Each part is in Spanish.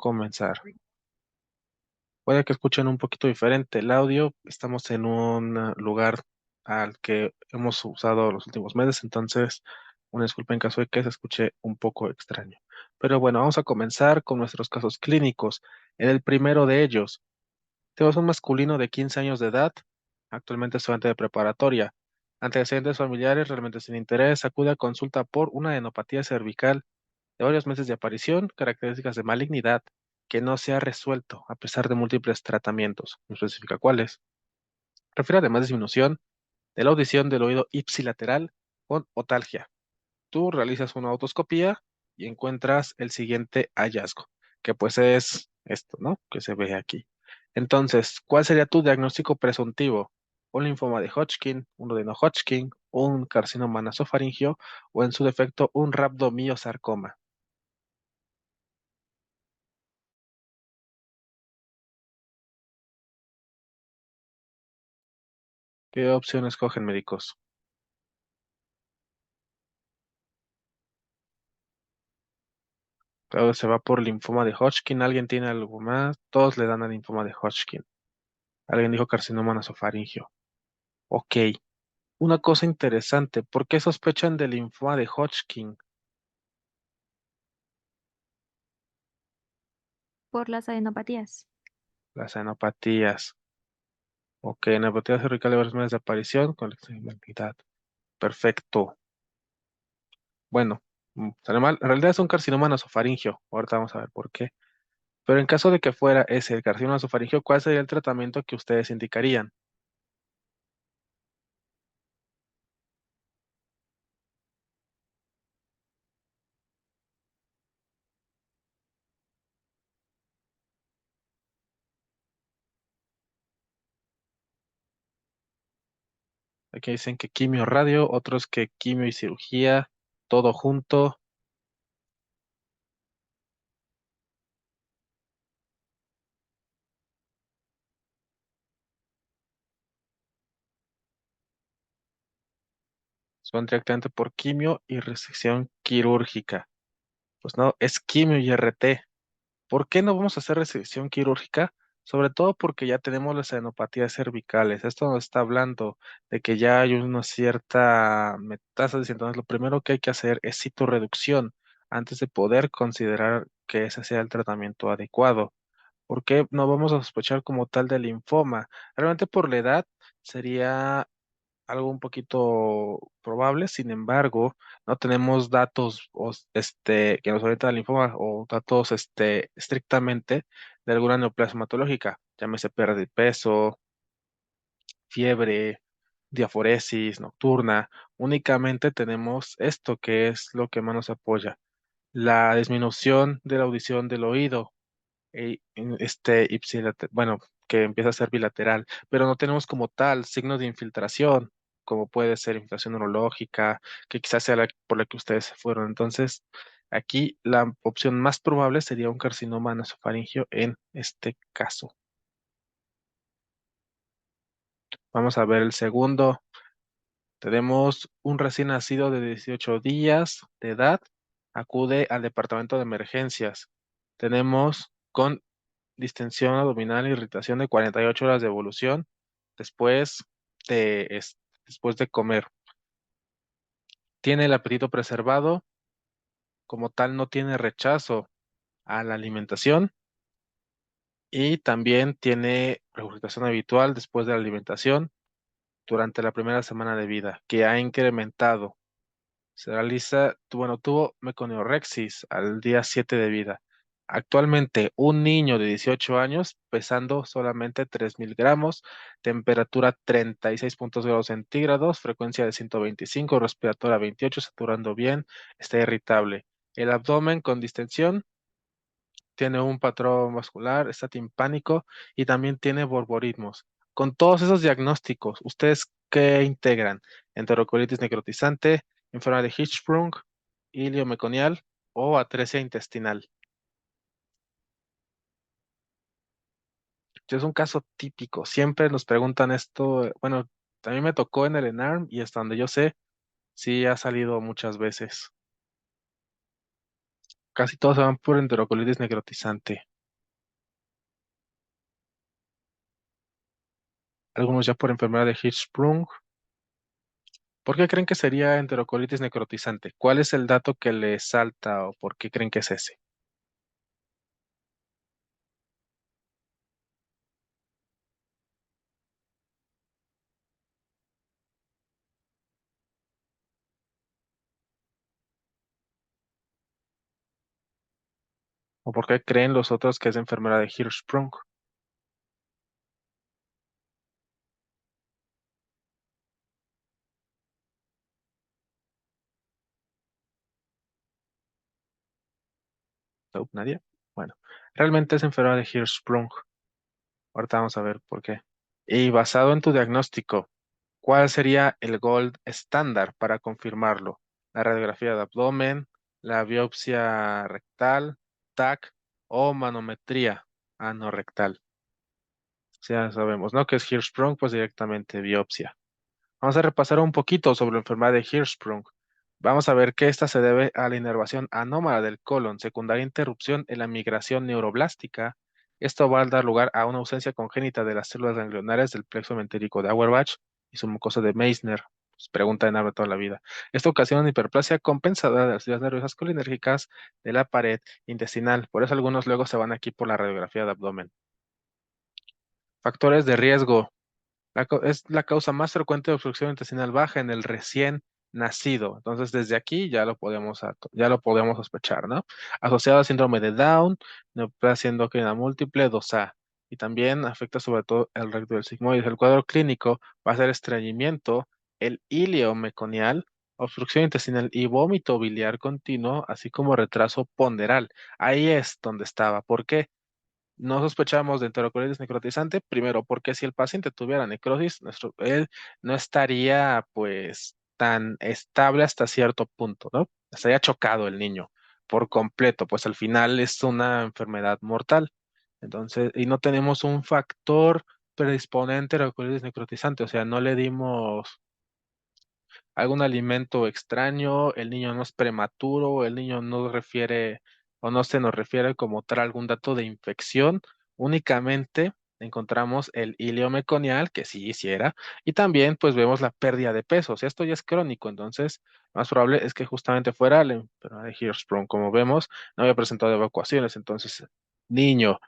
comenzar. Puede que escuchen un poquito diferente el audio. Estamos en un lugar al que hemos usado los últimos meses, entonces una disculpa en caso de que se escuche un poco extraño. Pero bueno, vamos a comenzar con nuestros casos clínicos. En el primero de ellos, tenemos un masculino de 15 años de edad, actualmente estudiante de preparatoria. Antecedentes familiares realmente sin interés, acude a consulta por una adenopatía cervical de varios meses de aparición, características de malignidad que no se ha resuelto a pesar de múltiples tratamientos. No especifica cuáles. Refiere además disminución de la audición del oído ipsilateral con otalgia. Tú realizas una otoscopía y encuentras el siguiente hallazgo, que pues es esto, ¿no? Que se ve aquí. Entonces, ¿cuál sería tu diagnóstico presuntivo? ¿Un linfoma de Hodgkin, uno de no Hodgkin, un carcinoma nasofaringio o en su defecto un rhabdomiosarcoma? ¿Qué opción escogen médicos? Claro, se va por linfoma de Hodgkin. ¿Alguien tiene algo más? Todos le dan al linfoma de Hodgkin. Alguien dijo carcinoma nasofaringio. Ok. Una cosa interesante. ¿Por qué sospechan del linfoma de Hodgkin? Por las adenopatías. Las enopatías. Ok, enopatía cervical de varios meses de aparición con la. Perfecto. Bueno, sale mal. En realidad es un carcinoma nasofaringio. Ahorita vamos a ver por qué. Pero en caso de que fuera ese el carcinoma nasofaringio, ¿cuál sería el tratamiento que ustedes indicarían? Aquí dicen que quimio radio, otros que quimio y cirugía, todo junto. Son directamente por quimio y resección quirúrgica. Pues no, es quimio y RT. ¿Por qué no vamos a hacer resección quirúrgica? Sobre todo porque ya tenemos las adenopatías cervicales. Esto nos está hablando de que ya hay una cierta metástasis. Entonces, lo primero que hay que hacer es citorreducción antes de poder considerar que ese sea el tratamiento adecuado. ¿Por qué no vamos a sospechar como tal de linfoma? Realmente por la edad sería algo un poquito probable. Sin embargo, no tenemos datos que nos orientan al linfoma o datos estrictamente de alguna neoplasmatológica, llámese pérdida de peso, fiebre, diaforesis nocturna. Únicamente tenemos esto que es lo que más nos apoya, la disminución de la audición del oído bueno, que empieza a ser bilateral, pero no tenemos como tal signos de infiltración, como puede ser infiltración neurológica, que quizás sea por la que ustedes se fueron. Entonces, aquí la opción más probable sería un carcinoma nasofaringio en este caso. Vamos a ver el segundo. Tenemos un recién nacido de 18 días de edad, acude al departamento de emergencias. Tenemos con distensión abdominal, irritación de 48 horas de evolución después después de comer. Tiene el apetito preservado, como tal no tiene rechazo a la alimentación y también tiene regurgitación habitual después de la alimentación durante la primera semana de vida, que ha incrementado. Se realiza, tuvo meconeurexis al día 7 de vida. Actualmente, un niño de 18 años pesando solamente 3.000 gramos, temperatura 36,2 grados centígrados, frecuencia de 125, respiratoria 28, saturando bien, está irritable. El abdomen con distensión, tiene un patrón vascular, está timpánico y también tiene borborismos. Con todos esos diagnósticos, ¿ustedes qué integran? Enterocolitis necrotizante, enfermedad de Hirschsprung, ilio meconial o atresia intestinal. Es un caso típico. Siempre nos preguntan esto. Bueno, también me tocó en el ENARM y hasta donde yo sé, sí ha salido muchas veces. Casi todos se van por enterocolitis necrotizante. algunos ya por enfermedad de Hirschsprung. ¿Por qué creen que sería enterocolitis necrotizante? ¿Cuál es el dato que les salta o por qué creen que es ese? ¿O por qué creen los otros que es enfermedad de Hirschsprung? No, ¿nadie? Bueno, realmente es enfermedad de Hirschsprung. Ahorita vamos a ver por qué. Y basado en tu diagnóstico, ¿cuál sería el gold estándar para confirmarlo? ¿La radiografía de abdomen, la biopsia rectal, TAC o manometría anorrectal? Ya sabemos, ¿no? Que es Hirschsprung, pues directamente biopsia. Vamos a repasar un poquito sobre la enfermedad de Hirschsprung. Vamos a ver que esta se debe a la inervación anómala del colon, secundaria interrupción en la migración neuroblástica. Esto va a dar lugar a una ausencia congénita de las células ganglionares del plexo mentérico de Auerbach y su mucosa de Meissner. Pues, pregunta en toda la vida. Esto ocasiona una hiperplasia compensadora de las vías nerviosas colinérgicas de la pared intestinal. Por eso algunos luego se van aquí por la radiografía de abdomen. Factores de riesgo. Es la causa más frecuente de obstrucción intestinal baja en el recién nacido. Entonces, desde aquí ya lo podemos sospechar, ¿no? Asociado al síndrome de Down, neoplasia endocrina múltiple 2A. Y también afecta sobre todo el recto del sigmoides. El cuadro clínico va a ser estreñimiento, el ilio meconial, obstrucción intestinal y vómito biliar continuo, así como retraso ponderal. Ahí es donde estaba. ¿Por qué? No sospechamos de enterocolitis necrotizante, primero, porque si el paciente tuviera necrosis, él no estaría pues tan estable hasta cierto punto, ¿no? Estaría chocado el niño por completo, pues al final es una enfermedad mortal. Entonces, y no tenemos un factor predisponente a enterocolitis necrotizante, o sea, no le dimos algún alimento extraño, el niño no es prematuro, el niño no refiere o no se nos refiere como tal algún dato de infección, únicamente encontramos el ilio meconial, que sí hiciera, y también pues vemos la pérdida de peso, o sea, esto ya es crónico, entonces más probable es que justamente fuera la enfermedad de Hirschsprung, como vemos, no había presentado evacuaciones, entonces niño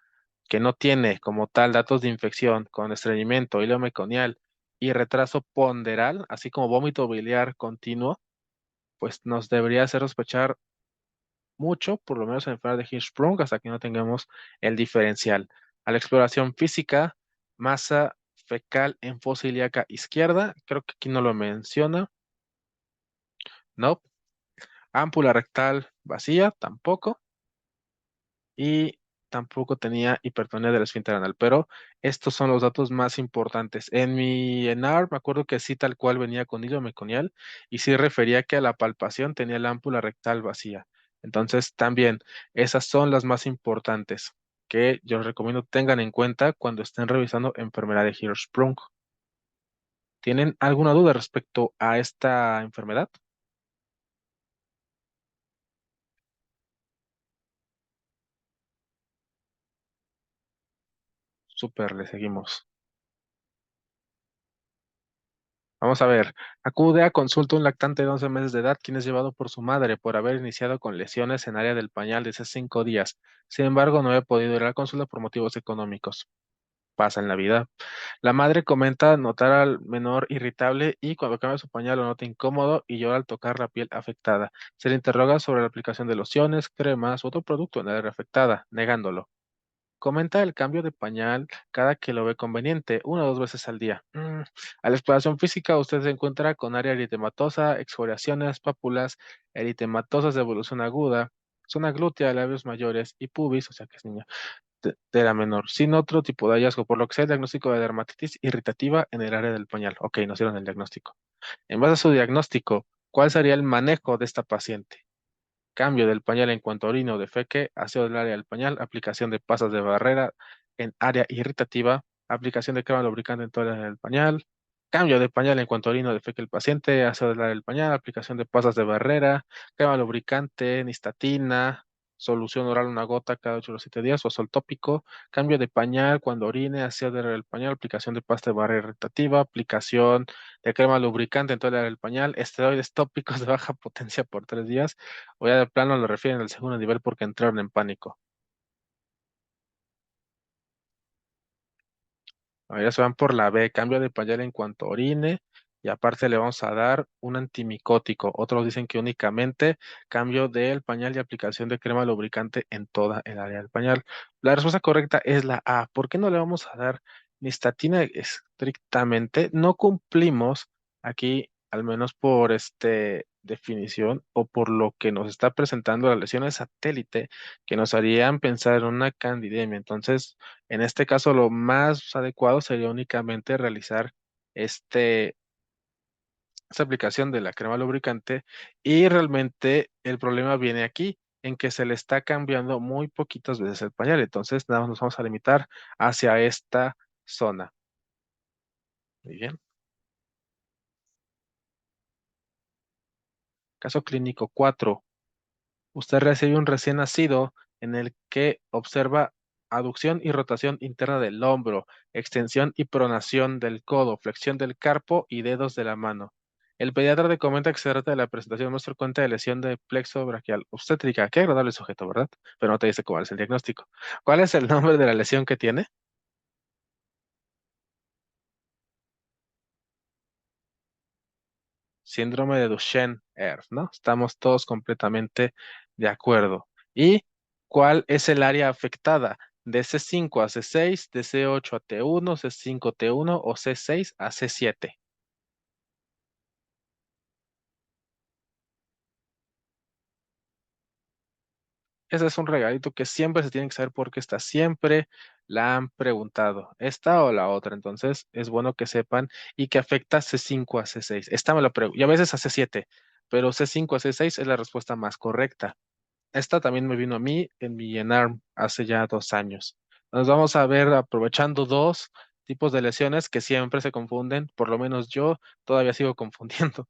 que no tiene como tal datos de infección con estreñimiento, hilo meconial y retraso ponderal, así como vómito biliar continuo, pues nos debería hacer sospechar mucho, por lo menos en enfermedad de Hirschsprung, hasta que no tengamos el diferencial. A la exploración física, masa fecal en fosa ilíaca izquierda, creo que aquí no lo menciona, no. Ámpula rectal vacía, tampoco. Y tampoco tenía hipertonía del esfínter anal, pero estos son los datos más importantes. En mi ENAR me acuerdo que sí tal cual venía con hilo meconial y sí refería que a la palpación tenía la ámpula rectal vacía. Entonces también esas son las más importantes que yo les recomiendo tengan en cuenta cuando estén revisando enfermedad de Hirschsprung. ¿Tienen alguna duda respecto a esta enfermedad? Súper, le seguimos. Vamos a ver, acude a consulta un lactante de 11 meses de edad quien es llevado por su madre por haber iniciado con lesiones en área del pañal desde hace 5 días. Sin embargo, no había podido ir a la consulta por motivos económicos. Pasa en la vida. La madre comenta notar al menor irritable y cuando cambia su pañal lo nota incómodo y llora al tocar la piel afectada. Se le interroga sobre la aplicación de lociones, cremas u otro producto en el área afectada, negándolo. Comenta el cambio de pañal cada que lo ve conveniente, 1 o 2 veces al día. A la exploración física, usted se encuentra con área eritematosa, exfoliaciones, pápulas eritematosas de evolución aguda, zona glútea, labios mayores y pubis, o sea que es niña, de la menor, sin otro tipo de hallazgo, por lo que sea el diagnóstico de dermatitis irritativa en el área del pañal. Ok, nos dieron el diagnóstico. En base a su diagnóstico, ¿cuál sería el manejo de esta paciente? Cambio del pañal en cuanto a orina o defeque, aseo del área del pañal, aplicación de pasas de barrera en área irritativa, aplicación de crema lubricante en toda el área del pañal, cambio de pañal en cuanto a orina o defeque el paciente, aseo del área del pañal, aplicación de pasas de barrera, crema lubricante, nistatina, solución oral una gota cada 8 o 7 días, o sol tópico, cambio de pañal cuando orine, aseo del pañal, aplicación de pasta de barrera irritativa, aplicación de crema lubricante en todo el área del pañal, esteroides tópicos de baja potencia por 3 días, o ya de plano lo refieren al segundo nivel porque entraron en pánico. Ahora se van por la B, cambio de pañal en cuanto orine y aparte le vamos a dar un antimicótico. Otros dicen que únicamente cambio del pañal y aplicación de crema lubricante en toda el área del pañal. La respuesta correcta es la A. ¿Por qué no le vamos a dar nistatina estrictamente? No cumplimos aquí, al menos por definición o por lo que nos está presentando las lesiones satélite que nos harían pensar en una candidemia. Entonces, en este caso, lo más adecuado sería únicamente realizar este, esta aplicación de la crema lubricante y realmente el problema viene aquí, en que se le está cambiando muy poquitas veces el pañal. Entonces, nada más nos vamos a limitar hacia esta zona. Muy bien. Caso clínico 4. Usted recibe un recién nacido en el que observa aducción y rotación interna del hombro, extensión y pronación del codo, flexión del carpo y dedos de la mano. El pediatra le comenta que se trata de la presentación más frecuente de lesión de plexo braquial obstétrica. Qué agradable sujeto, ¿verdad? Pero no te dice cuál es el diagnóstico. ¿Cuál es el nombre de la lesión que tiene? Síndrome de Duchenne-Erb, ¿no? Estamos todos completamente de acuerdo. ¿Y cuál es el área afectada? De C5 a C6, de C8 a T1, C5 a T1 o C6 a C7. Ese es un regalito que siempre se tiene que saber porque esta siempre la han preguntado, esta o la otra. Entonces es bueno que sepan y que afecta C5 a C6. Esta me la pregunto, y a veces a C7, pero C5 a C6 es la respuesta más correcta. Esta también me vino a mí en mi ENARM hace ya 2 años. Nos vamos a ver aprovechando dos tipos de lesiones que siempre se confunden, por lo menos yo todavía sigo confundiendo.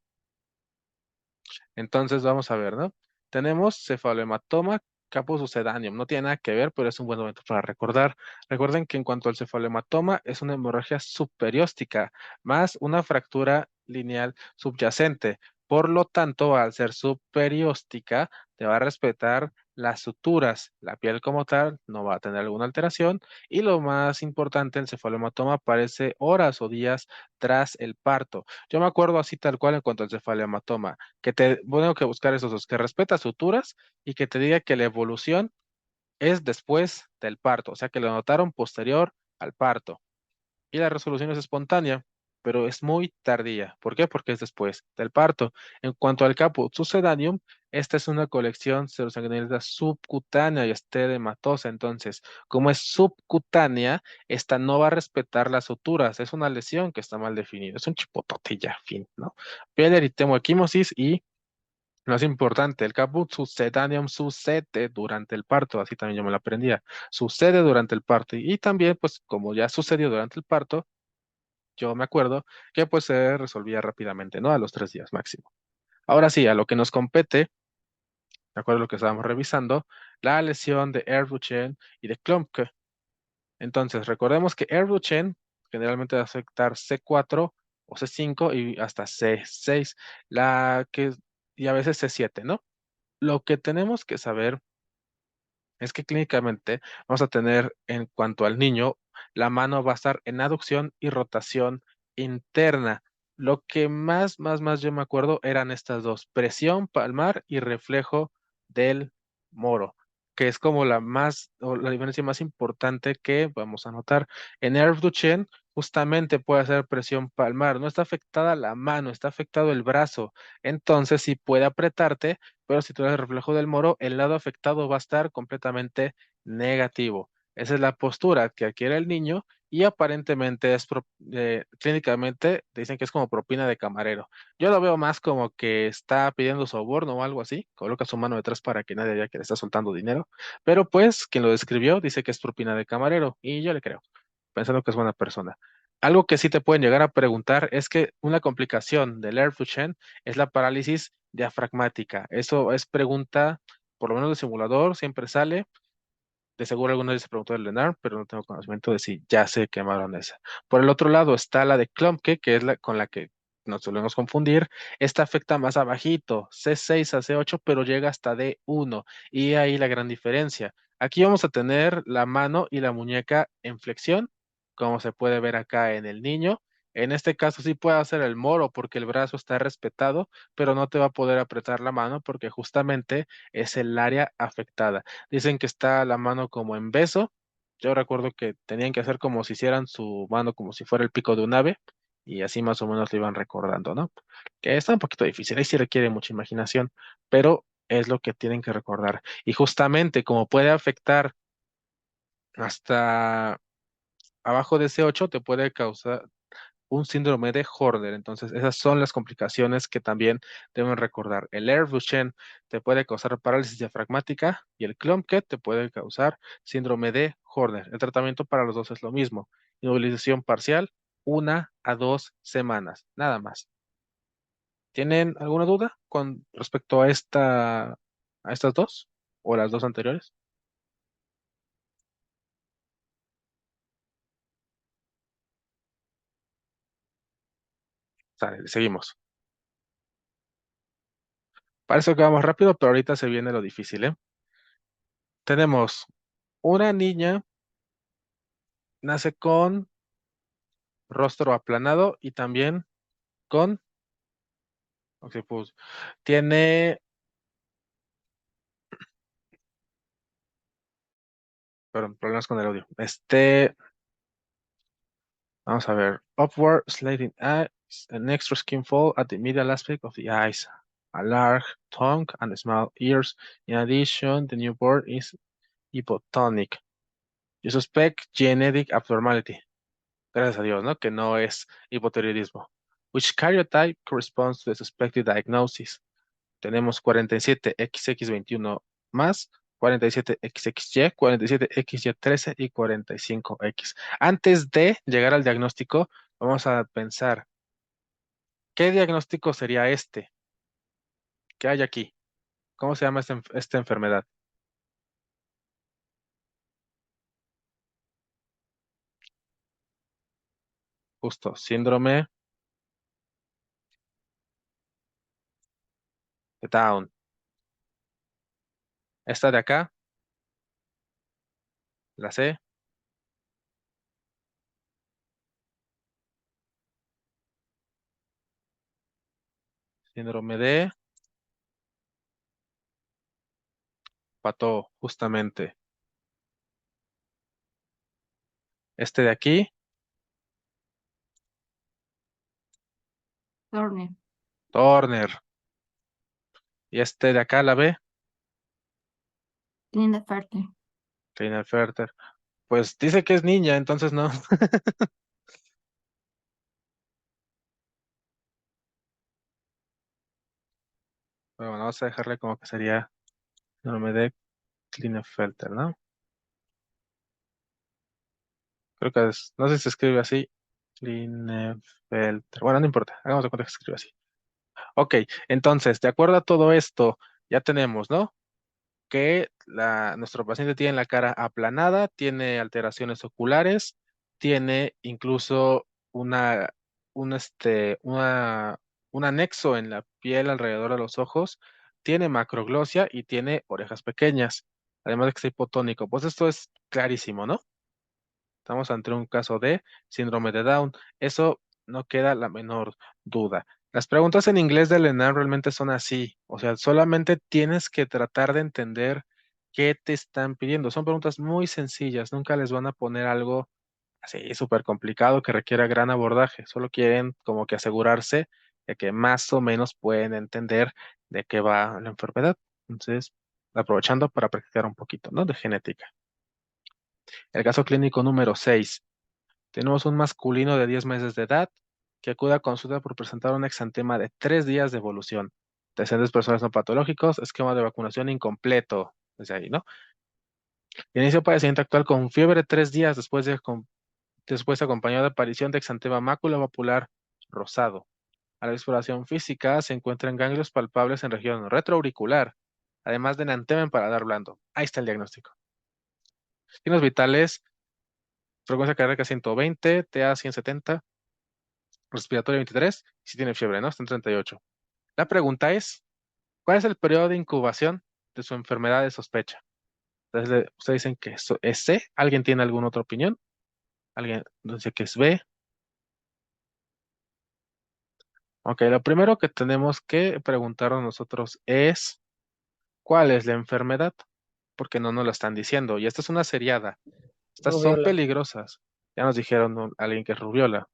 Entonces vamos a ver, ¿no? Tenemos cefalohematoma caput succedaneum. No tiene nada que ver, pero es un buen momento para recordar. Recuerden que en cuanto al cefalohematoma es una hemorragia subperióstica más una fractura lineal subyacente. Por lo tanto, al ser subperióstica, te va a respetar las suturas. La piel como tal no va a tener alguna alteración. Y lo más importante, el cefalohematoma aparece horas o días tras el parto. Yo me acuerdo así tal cual en cuanto al cefalohematoma que te, bueno, que buscar esos dos, que respeta suturas y que te diga que la evolución es después del parto, o sea que lo notaron posterior al parto. Y la resolución es espontánea, pero es muy tardía. ¿Por qué? Porque es después del parto. En cuanto al caput succedaneum, esta es una colección serosanguinolenta subcutánea y estetematosa. Entonces, como es subcutánea, esta no va a respetar las suturas. Es una lesión que está mal definida. Es un chipotote ya, fin, ¿no? Piel eritemo equimosis y lo más importante, el caput succedaneum sucede durante el parto, así también yo me lo aprendía, sucede durante el parto y también pues como ya sucedió durante el parto, yo me acuerdo que pues se resolvía rápidamente, ¿no? A los 3 días máximo. Ahora sí, a lo que nos compete, de acuerdo a lo que estábamos revisando, la lesión de Erdruchen y de Klumpke. Entonces, recordemos que Erdruchen generalmente va a afectar C4 o C5 y hasta C6, la que, y a veces C7, ¿no? Lo que tenemos que saber es que clínicamente vamos a tener en cuanto al niño, la mano va a estar en aducción y rotación interna. Lo que más yo me acuerdo eran estas dos, presión palmar y reflejo del moro, que es como la más, o la diferencia más importante que vamos a notar. En Herb Duchenne justamente puede hacer presión palmar, no está afectada la mano, está afectado el brazo, entonces sí puede apretarte pero si tú eres el reflejo del moro, el lado afectado va a estar completamente negativo. Esa es la postura que adquiere el niño y aparentemente clínicamente dicen que es como propina de camarero. Yo lo veo más como que está pidiendo soborno o algo así, coloca su mano detrás para que nadie vea que le está soltando dinero, pero pues quien lo describió dice que es propina de camarero y yo le creo, pensando que es buena persona. Algo que sí te pueden llegar a preguntar es que una complicación del Air Duchenne es la parálisis diafragmática. Eso es pregunta por lo menos de simulador, siempre sale. De seguro alguna vez se preguntó del Lenar, pero no tengo conocimiento de si ya se quemaron esa. Por el otro lado está la de Klumpke, que es la con la que nos solemos confundir. Esta afecta más abajito, C6 a C8, pero llega hasta D1. Y ahí la gran diferencia. Aquí vamos a tener la mano y la muñeca en flexión, como se puede ver acá en el niño. En este caso sí puede hacer el moro porque el brazo está respetado, pero no te va a poder apretar la mano porque justamente es el área afectada. Dicen que está la mano como en beso. Yo recuerdo que tenían que hacer como si hicieran su mano como si fuera el pico de un ave y así más o menos lo iban recordando, ¿no? Que está un poquito difícil, ahí sí requiere mucha imaginación, pero es lo que tienen que recordar. Y justamente como puede afectar hasta abajo de ese 8 te puede causar un síndrome de Horner. Entonces, esas son las complicaciones que también deben recordar. El Air-Duchenne te puede causar parálisis diafragmática y el Klumpke te puede causar síndrome de Horner. El tratamiento para los dos es lo mismo. Inmovilización parcial, 1 a 2 semanas, nada más. ¿Tienen alguna duda con respecto a estas dos o las dos anteriores? Sale, seguimos. Parece que vamos rápido, pero ahorita se viene lo difícil, ¿eh? Tenemos una niña, nace con rostro aplanado y también con octopus. Tiene, perdón, problemas con el audio. Vamos a ver. Upward slanting eyes, an extra skin fall at the medial aspect of the eyes, a large tongue and small ears. In addition, the newborn is hypotonic. You suspect genetic abnormality. Gracias a Dios, ¿no? Que no es hipotiroidismo. Which karyotype corresponds to the suspected diagnosis? Tenemos 47XX21 más, 47XXY, 47XY13 y 45X. Antes de llegar al diagnóstico, vamos a pensar, ¿qué diagnóstico sería este? ¿Qué hay aquí? ¿Cómo se llama esta enfermedad? Justo, síndrome de Down. Esta de acá, la C, síndrome de Pato, justamente. Este de aquí, Turner. Turner. Y este de acá, la B, Klinefelter. Klinefelter. Pues dice que es niña, entonces no. Pero bueno, vamos a dejarle como que sería síndrome de Klinefelter, ¿no? Creo que no sé si se escribe así. Klinefelter. Bueno, no importa. Hagamos de cuenta que se escribe así. Ok, entonces, de acuerdo a todo esto, ya tenemos, ¿no? Que nuestro paciente tiene la cara aplanada, tiene alteraciones oculares, tiene incluso un, este, una, un anexo en la piel alrededor de los ojos, tiene macroglosia y tiene orejas pequeñas, además de que está hipotónico. Pues esto es clarísimo, ¿no? Estamos ante un caso de síndrome de Down. Eso no queda la menor duda. Las preguntas en inglés del ENAM realmente son así. O sea, solamente tienes que tratar de entender qué te están pidiendo. Son preguntas muy sencillas. Nunca les van a poner algo así súper complicado que requiera gran abordaje. Solo quieren como que asegurarse de que más o menos pueden entender de qué va la enfermedad. Entonces, aprovechando para practicar un poquito, ¿no? De genética. El caso clínico número 6. Tenemos un masculino de 10 meses de edad que acude a consulta por presentar un exantema de 3 días de evolución. Antecedentes personales no patológicos, esquema de vacunación incompleto. Desde ahí, ¿no? Inicio padecimiento actual con fiebre 3 días después acompañado de aparición de exantema mácula macular rosado. A la exploración física se encuentran ganglios palpables en región retroauricular. además de enantema en paladar blando. Ahí está el diagnóstico. Signos vitales, frecuencia cardíaca 120, TA 170, respiratorio 23, y si tiene fiebre, ¿no? Está en 38. La pregunta es, ¿cuál es el periodo de incubación de su enfermedad de sospecha? Entonces, ustedes dicen que es C. ¿Alguien tiene alguna otra opinión? ¿Alguien dice que es B? Ok, lo primero que tenemos que preguntarnos nosotros es, ¿cuál es la enfermedad? Porque no nos lo están diciendo. Y esta es una seriada. Estas son Rubiola. peligrosas. Ya nos dijeron alguien que es rubiola.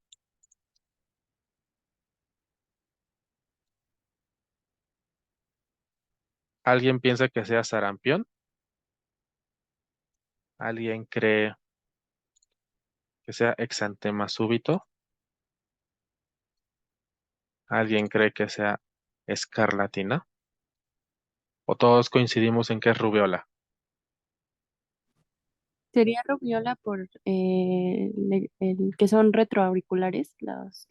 ¿Alguien piensa que sea sarampión? ¿Alguien cree que sea exantema súbito? ¿Alguien cree que sea escarlatina? ¿O todos coincidimos en que es rubiola? Sería rubiola por el que son retroauriculares,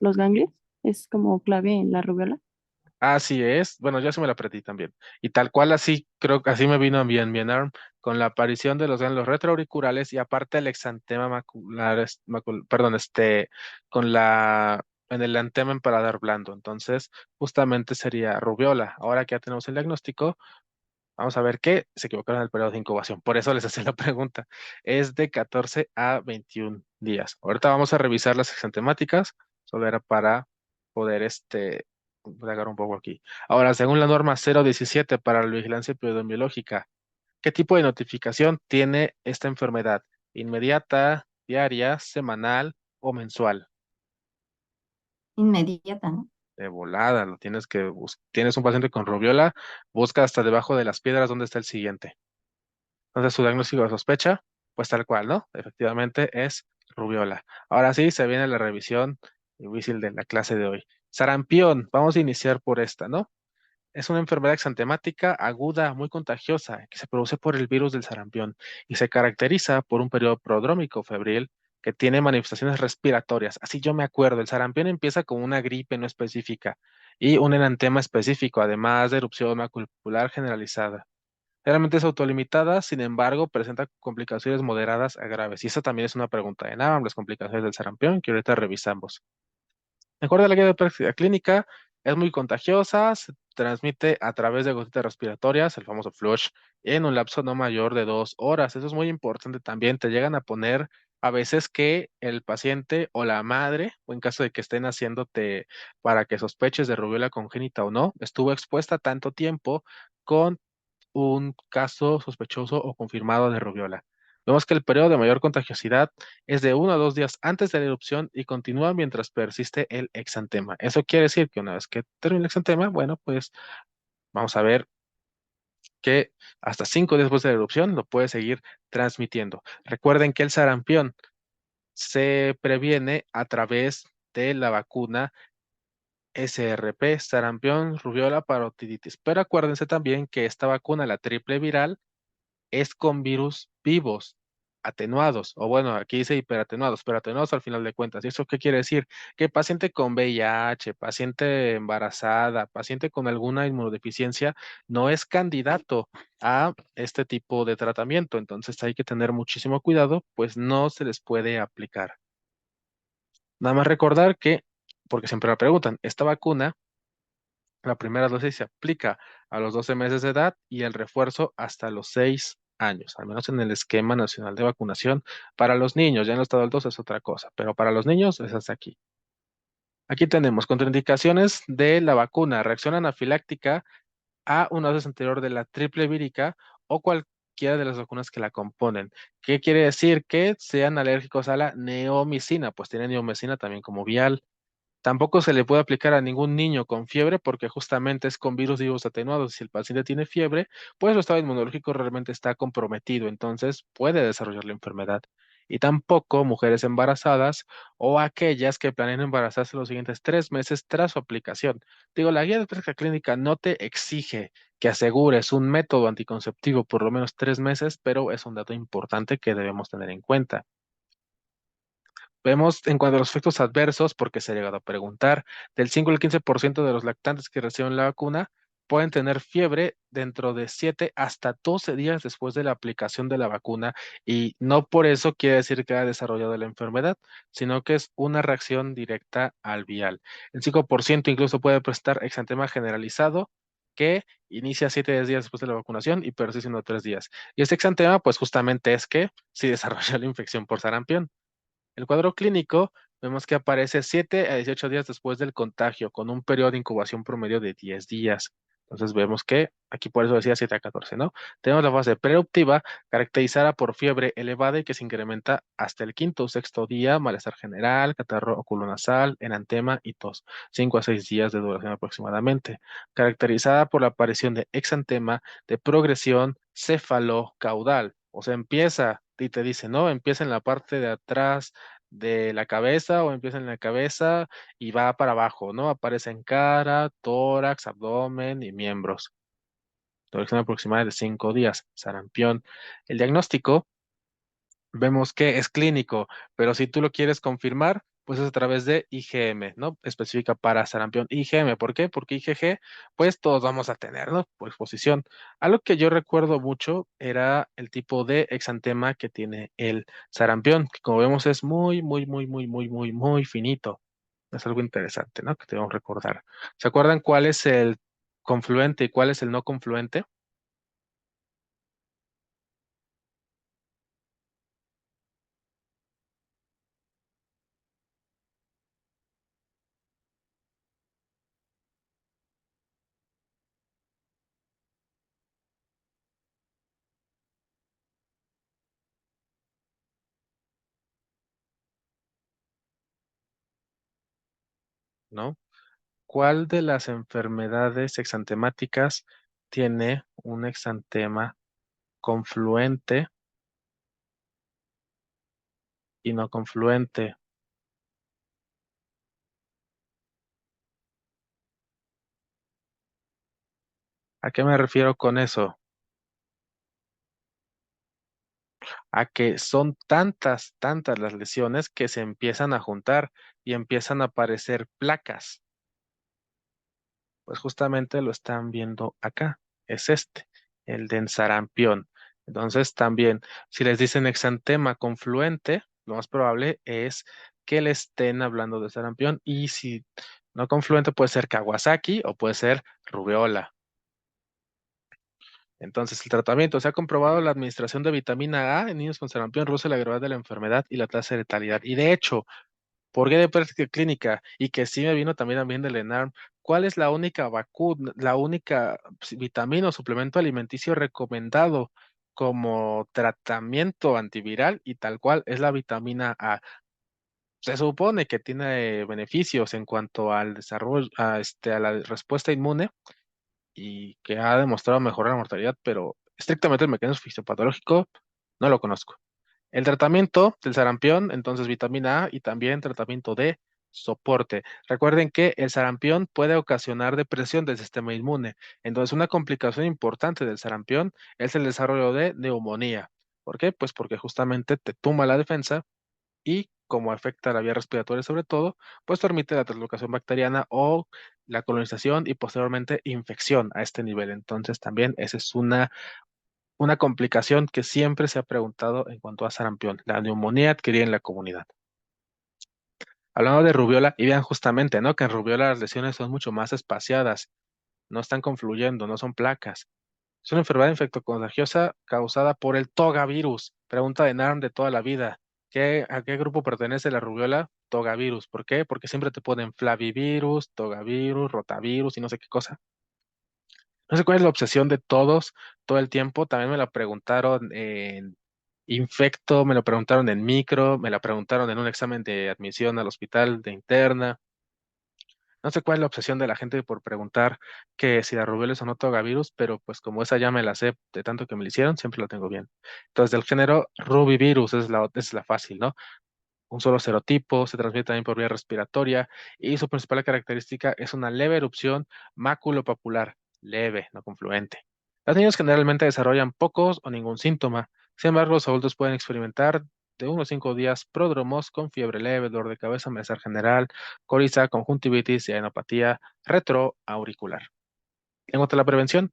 los ganglios. Es como clave en la rubiola. Así es. Bueno, yo sí me la aprendí también. Y tal cual así, creo que así me vino bien, bien ARM, con la aparición de los ganglios retroauriculares y aparte el exantema macular, perdón, con en el antema en paladar blando. Entonces, justamente sería rubiola. Ahora que ya tenemos el diagnóstico, vamos a ver que se equivocaron en el periodo de incubación. Por eso les hacía la pregunta. Es de 14 a 21 días. Ahorita vamos a revisar las exantemáticas. Solo era para poder agarrar un poco aquí. Ahora, según la norma 017 para la vigilancia epidemiológica, ¿qué tipo de notificación tiene esta enfermedad? ¿Inmediata, diaria, semanal o mensual? Inmediata, ¿no? De volada, lo tienes que tienes un paciente con rubiola, busca hasta debajo de las piedras donde está el siguiente. Entonces, su diagnóstico de sospecha, pues tal cual, ¿no? Efectivamente es rubiola. Ahora sí, se viene la revisión difícil de la clase de hoy. Sarampión, vamos a iniciar por esta, ¿no? Es una enfermedad exantemática aguda, muy contagiosa, que se produce por el virus del sarampión y se caracteriza por un periodo prodrómico febril que tiene manifestaciones respiratorias. Así yo me acuerdo, el sarampión empieza con una gripe no específica y un enantema específico, además de erupción macular generalizada. Generalmente es autolimitada, sin embargo, presenta complicaciones moderadas a graves. Y esa también es una pregunta de NAVAM, las complicaciones del sarampión, que ahorita revisamos. De acuerdo a la guía de práctica clínica, es muy contagiosa, se transmite a través de gotitas respiratorias, el famoso flush, en un lapso no mayor de 2 horas. Eso es muy importante también. Te llegan a poner a veces que el paciente o la madre, o en caso de que estén haciéndote para que sospeches de rubiola congénita o no, estuvo expuesta tanto tiempo con un caso sospechoso o confirmado de rubiola. Vemos que el periodo de mayor contagiosidad es de 1 a 2 días antes de la erupción y continúa mientras persiste el exantema. Eso quiere decir que una vez que termine el exantema, bueno, pues vamos a ver que hasta 5 días después de la erupción lo puede seguir transmitiendo. Recuerden que el sarampión se previene a través de la vacuna SRP, sarampión, rubiola, parotiditis. Pero acuérdense también que esta vacuna, la triple viral, es con virus vivos, atenuados, o bueno, aquí dice hiperatenuados, pero atenuados al final de cuentas. ¿Y eso qué quiere decir? Que paciente con VIH, paciente embarazada, paciente con alguna inmunodeficiencia, no es candidato a este tipo de tratamiento. Entonces hay que tener muchísimo cuidado, pues no se les puede aplicar. Nada más recordar que, porque siempre me preguntan, esta vacuna la primera dosis se aplica a los 12 meses de edad y el refuerzo hasta los 6 años, al menos en el esquema nacional de vacunación para los niños. Ya en los adultos es otra cosa, pero para los niños es hasta aquí. Aquí tenemos contraindicaciones de la vacuna, reacción anafiláctica a una dosis anterior de la triple vírica o cualquiera de las vacunas que la componen. ¿Qué quiere decir? Que sean alérgicos a la neomicina, pues tiene neomicina también como vial. Tampoco se le puede aplicar a ningún niño con fiebre porque justamente es con virus vivos atenuados. Si el paciente tiene fiebre, pues su estado inmunológico realmente está comprometido, entonces puede desarrollar la enfermedad. Y tampoco mujeres embarazadas o aquellas que planeen embarazarse los siguientes 3 meses tras su aplicación. Digo, la guía de práctica clínica no te exige que asegures un método anticonceptivo por lo menos 3 meses, pero es un dato importante que debemos tener en cuenta. Vemos en cuanto a los efectos adversos, porque se ha llegado a preguntar, del 5 al 15% de los lactantes que reciben la vacuna pueden tener fiebre dentro de 7 hasta 12 días después de la aplicación de la vacuna y no por eso quiere decir que ha desarrollado la enfermedad, sino que es una reacción directa al vial. El 5% incluso puede presentar exantema generalizado que inicia 7 días después de la vacunación y persiste unos 3 días. Y este exantema, pues justamente es que si desarrolla la infección por sarampión. El cuadro clínico vemos que aparece 7 a 18 días después del contagio, con un periodo de incubación promedio de 10 días. Entonces vemos que, aquí por eso decía 7 a 14, ¿no? Tenemos la fase preeruptiva, caracterizada por fiebre elevada y que se incrementa hasta el quinto o sexto día, malestar general, catarro oculonasal, enantema y tos. 5 a 6 días de duración aproximadamente. Caracterizada por la aparición de exantema de progresión cefalocaudal. O sea, empieza y te dice, ¿no? Empieza en la parte de atrás de la cabeza o empieza en la cabeza y va para abajo, ¿no? Aparece en cara, tórax, abdomen y miembros. Duración aproximada de 5 días. Sarampión. El diagnóstico vemos que es clínico, pero si tú lo quieres confirmar, pues es a través de IgM, ¿no? Específica para sarampión. IgM, ¿por qué? Porque IgG, pues todos vamos a tener, ¿no? Por exposición. Algo que yo recuerdo mucho era el tipo de exantema que tiene el sarampión, que como vemos es muy, muy, muy, muy, muy, muy, muy finito. Es algo interesante, ¿no? Que debemos recordar. ¿Se acuerdan cuál es el confluente y cuál es el no confluente? ¿No? ¿Cuál de las enfermedades exantemáticas tiene un exantema confluente y no confluente? ¿A qué me refiero con eso? A que son tantas, tantas las lesiones que se empiezan a juntar y empiezan a aparecer placas. Pues justamente lo están viendo acá. Es este, el de sarampión. Entonces también, si les dicen exantema confluente, lo más probable es que le estén hablando de sarampión. Y si no confluente, puede ser Kawasaki o puede ser rubiola. Entonces, el tratamiento se ha comprobado la administración de vitamina A en niños con sarampión reduce la gravedad de la enfermedad y la tasa de letalidad. Y de hecho, por guía de práctica clínica y que sí me vino también a bien del ENARM, ¿cuál es la única vacuna, la única vitamina o suplemento alimenticio recomendado como tratamiento antiviral y tal cual es la vitamina A? Se supone que tiene beneficios en cuanto al desarrollo, a la respuesta inmune y que ha demostrado mejorar la mortalidad, pero estrictamente el mecanismo fisiopatológico no lo conozco. El tratamiento del sarampión, entonces vitamina A y también tratamiento de soporte. Recuerden que el sarampión puede ocasionar depresión del sistema inmune. Entonces, una complicación importante del sarampión es el desarrollo de neumonía. ¿Por qué? Pues porque justamente te tumba la defensa y como afecta a la vía respiratoria sobre todo, pues permite la translocación bacteriana o la colonización y posteriormente infección a este nivel. Entonces, también esa es una complicación que siempre se ha preguntado en cuanto a sarampión, la neumonía adquirida en la comunidad. Hablando de rubiola, y vean justamente, ¿no? Que en rubiola las lesiones son mucho más espaciadas, no están confluyendo, no son placas. Es una enfermedad infectocontagiosa causada por el togavirus. Pregunta de NARM de toda la vida. ¿A qué grupo pertenece la rubiola? Togavirus. ¿Por qué? Porque siempre te ponen flavivirus, togavirus, rotavirus y no sé qué cosa. No sé cuál es la obsesión de todos todo el tiempo. También me la preguntaron en infecto, me lo preguntaron en micro, me la preguntaron en un examen de admisión al hospital de interna. No sé cuál es la obsesión de la gente por preguntar que si la rubiola es o no togavirus, pero pues como esa ya me la sé de tanto que me la hicieron, siempre la tengo bien. Entonces, del género rubivirus es la fácil, ¿no? Un solo serotipo, se transmite también por vía respiratoria y su principal característica es una leve erupción maculopapular, leve, no confluente. Los niños generalmente desarrollan pocos o ningún síntoma, sin embargo, los adultos pueden experimentar de 1 a 5 días pródromos con fiebre leve, dolor de cabeza, malestar general, coriza, conjuntivitis y adenopatía retroauricular. En cuanto a la prevención,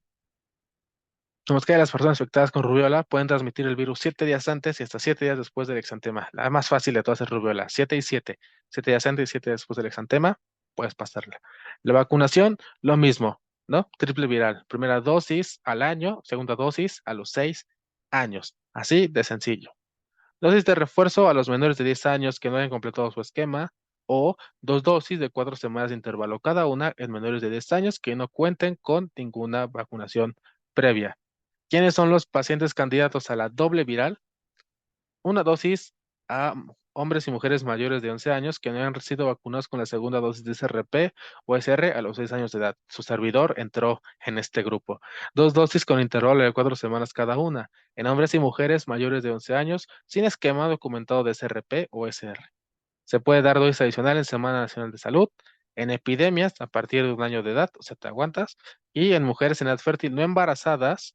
como que las personas infectadas con rubiola pueden transmitir el virus 7 días antes y hasta 7 días después del exantema. La más fácil de todas es rubiola, 7 y 7. 7 días antes y 7 días después del exantema, puedes pasarla. La vacunación, lo mismo, ¿no? Triple viral. Primera dosis al año, segunda dosis a los 6 años. Así de sencillo. Dosis de refuerzo a los menores de 10 años que no hayan completado su esquema o 2 dosis de 4 semanas de intervalo cada una en menores de 10 años que no cuenten con ninguna vacunación previa. ¿Quiénes son los pacientes candidatos a la doble viral? Una dosis a hombres y mujeres mayores de 11 años que no hayan sido vacunados con la segunda dosis de SRP o SR a los 6 años de edad. Su servidor entró en este grupo. 2 dosis con intervalo de 4 semanas cada una en hombres y mujeres mayores de 11 años sin esquema documentado de SRP o SR. Se puede dar dosis adicional en Semana Nacional de Salud, en epidemias a partir de 1 año de edad, o sea, te aguantas, y en mujeres en edad fértil no embarazadas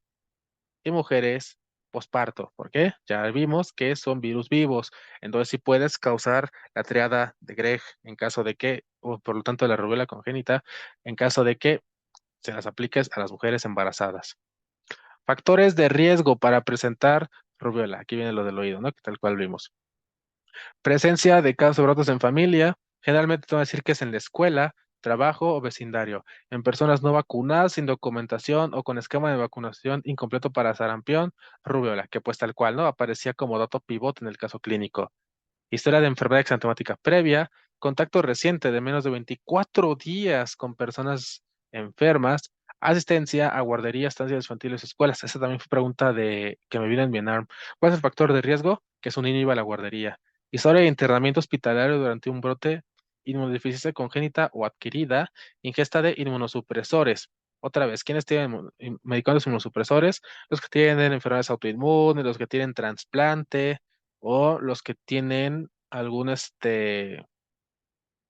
y mujeres posparto. ¿Por qué? Ya vimos que son virus vivos. Entonces, sí puedes causar la triada de Greg en caso de que, o por lo tanto, la rubiola congénita, en caso de que se las apliques a las mujeres embarazadas. Factores de riesgo para presentar rubiola. Aquí viene lo del oído, ¿no? Que tal cual vimos. Presencia de casos de brotes en familia. Generalmente te voy a decir que es en la escuela, trabajo o vecindario. En personas no vacunadas, sin documentación o con esquema de vacunación incompleto para sarampión, rubiola, que pues tal cual, ¿no? Aparecía como dato pivote en el caso clínico. Historia de enfermedad exantemática previa, contacto reciente de menos de 24 días con personas enfermas, asistencia a guarderías, estancias infantiles, escuelas. Esa también fue pregunta de que me vino en mi ENARM. ¿Cuál es el factor de riesgo? Que su niño iba a la guardería. Historia de internamiento hospitalario durante un brote, inmunodeficiencia congénita o adquirida, ingesta de inmunosupresores. Otra vez, ¿quiénes tienen medicamentos inmunosupresores? Los que tienen enfermedades autoinmunes, los que tienen trasplante, o los que tienen algún, bueno,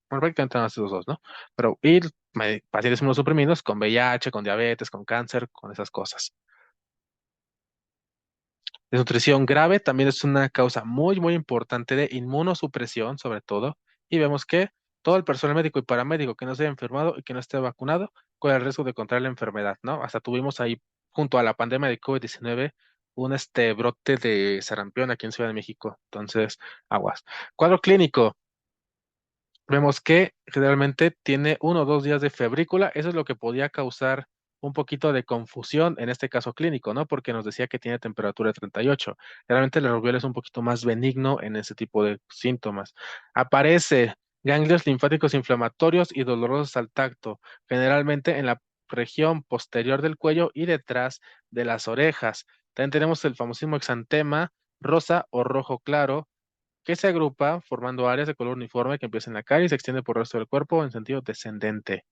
prácticamente nada más esos dos, ¿no? Pero ir pacientes inmunosuprimidos con VIH, con diabetes, con cáncer, con esas cosas. Desnutrición grave también es una causa muy, muy importante de inmunosupresión, sobre todo, y vemos que todo el personal médico y paramédico que no se haya enfermado y que no esté vacunado corre el riesgo de contraer la enfermedad, ¿no? Hasta tuvimos ahí, junto a la pandemia de COVID-19, un brote de sarampión aquí en Ciudad de México. Entonces, aguas. Cuadro clínico. Vemos que generalmente tiene 1 o 2 días de febrícula. Eso es lo que podía causar un poquito de confusión en este caso clínico, ¿no? Porque nos decía que tiene temperatura de 38. Realmente la rubiola es un poquito más benigno en ese tipo de síntomas. Aparece ganglios linfáticos inflamatorios y dolorosos al tacto, generalmente en la región posterior del cuello y detrás de las orejas. También tenemos el famosísimo exantema rosa o rojo claro, que se agrupa formando áreas de color uniforme que empiezan en la cara y se extiende por el resto del cuerpo en sentido descendente.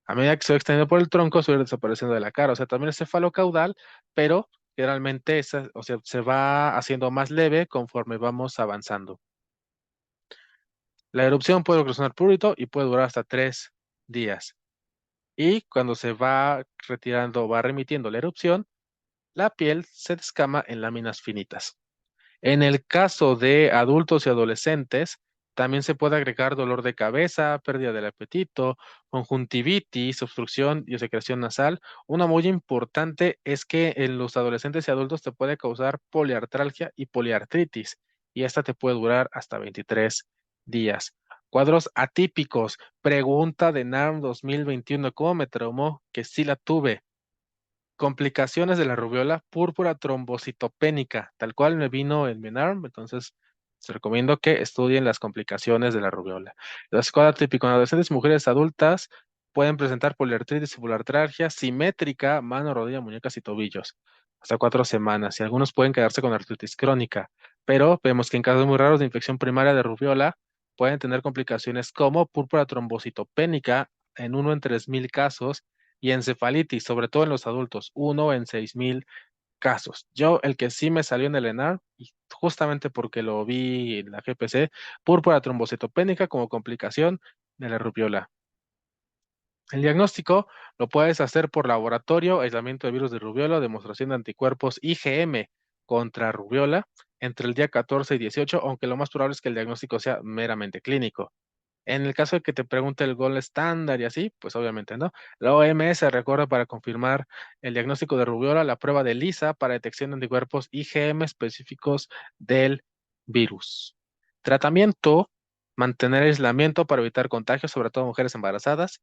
A medida que se va extendiendo por el tronco, suele desapareciendo de la cara. O sea, también es cefalocaudal, pero generalmente o sea, se va haciendo más leve conforme vamos avanzando. La erupción puede ocasionar prurito y puede durar hasta 3 días. Y cuando se va retirando, va remitiendo la erupción, la piel se descama en láminas finitas. En el caso de adultos y adolescentes, también se puede agregar dolor de cabeza, pérdida del apetito, conjuntivitis, obstrucción y secreción nasal. Una muy importante es que en los adolescentes y adultos te puede causar poliartralgia y poliartritis, y esta te puede durar hasta 23 días. Cuadros atípicos. Pregunta de NARM 2021. ¿Cómo me traumó? Que sí la tuve. Complicaciones de la rubiola, púrpura trombocitopénica, tal cual me vino en mi ENARM, entonces les recomiendo que estudien las complicaciones de la rubiola. Los cuadros típicos en adolescentes y mujeres adultas pueden presentar poliartritis y poliartralgia simétrica, mano, rodilla, muñecas y tobillos, hasta 4 semanas, y algunos pueden quedarse con artritis crónica, pero vemos que en casos muy raros de infección primaria de rubiola pueden tener complicaciones como púrpura trombocitopénica en 1 en 3.000 casos, y encefalitis, sobre todo en los adultos, 1 en 6.000 casos. Yo, el que sí me salió en el ENAR, y justamente porque lo vi en la GPC, púrpura trombocitopénica como complicación de la rubiola. El diagnóstico lo puedes hacer por laboratorio, aislamiento de virus de rubiola, demostración de anticuerpos IgM contra rubiola entre el día 14 y 18, aunque lo más probable es que el diagnóstico sea meramente clínico. En el caso de que te pregunte el gol estándar y así, pues obviamente no. La OMS recuerda para confirmar el diagnóstico de rubiola la prueba de ELISA para detección de anticuerpos IgM específicos del virus. Tratamiento, mantener aislamiento para evitar contagios, sobre todo mujeres embarazadas.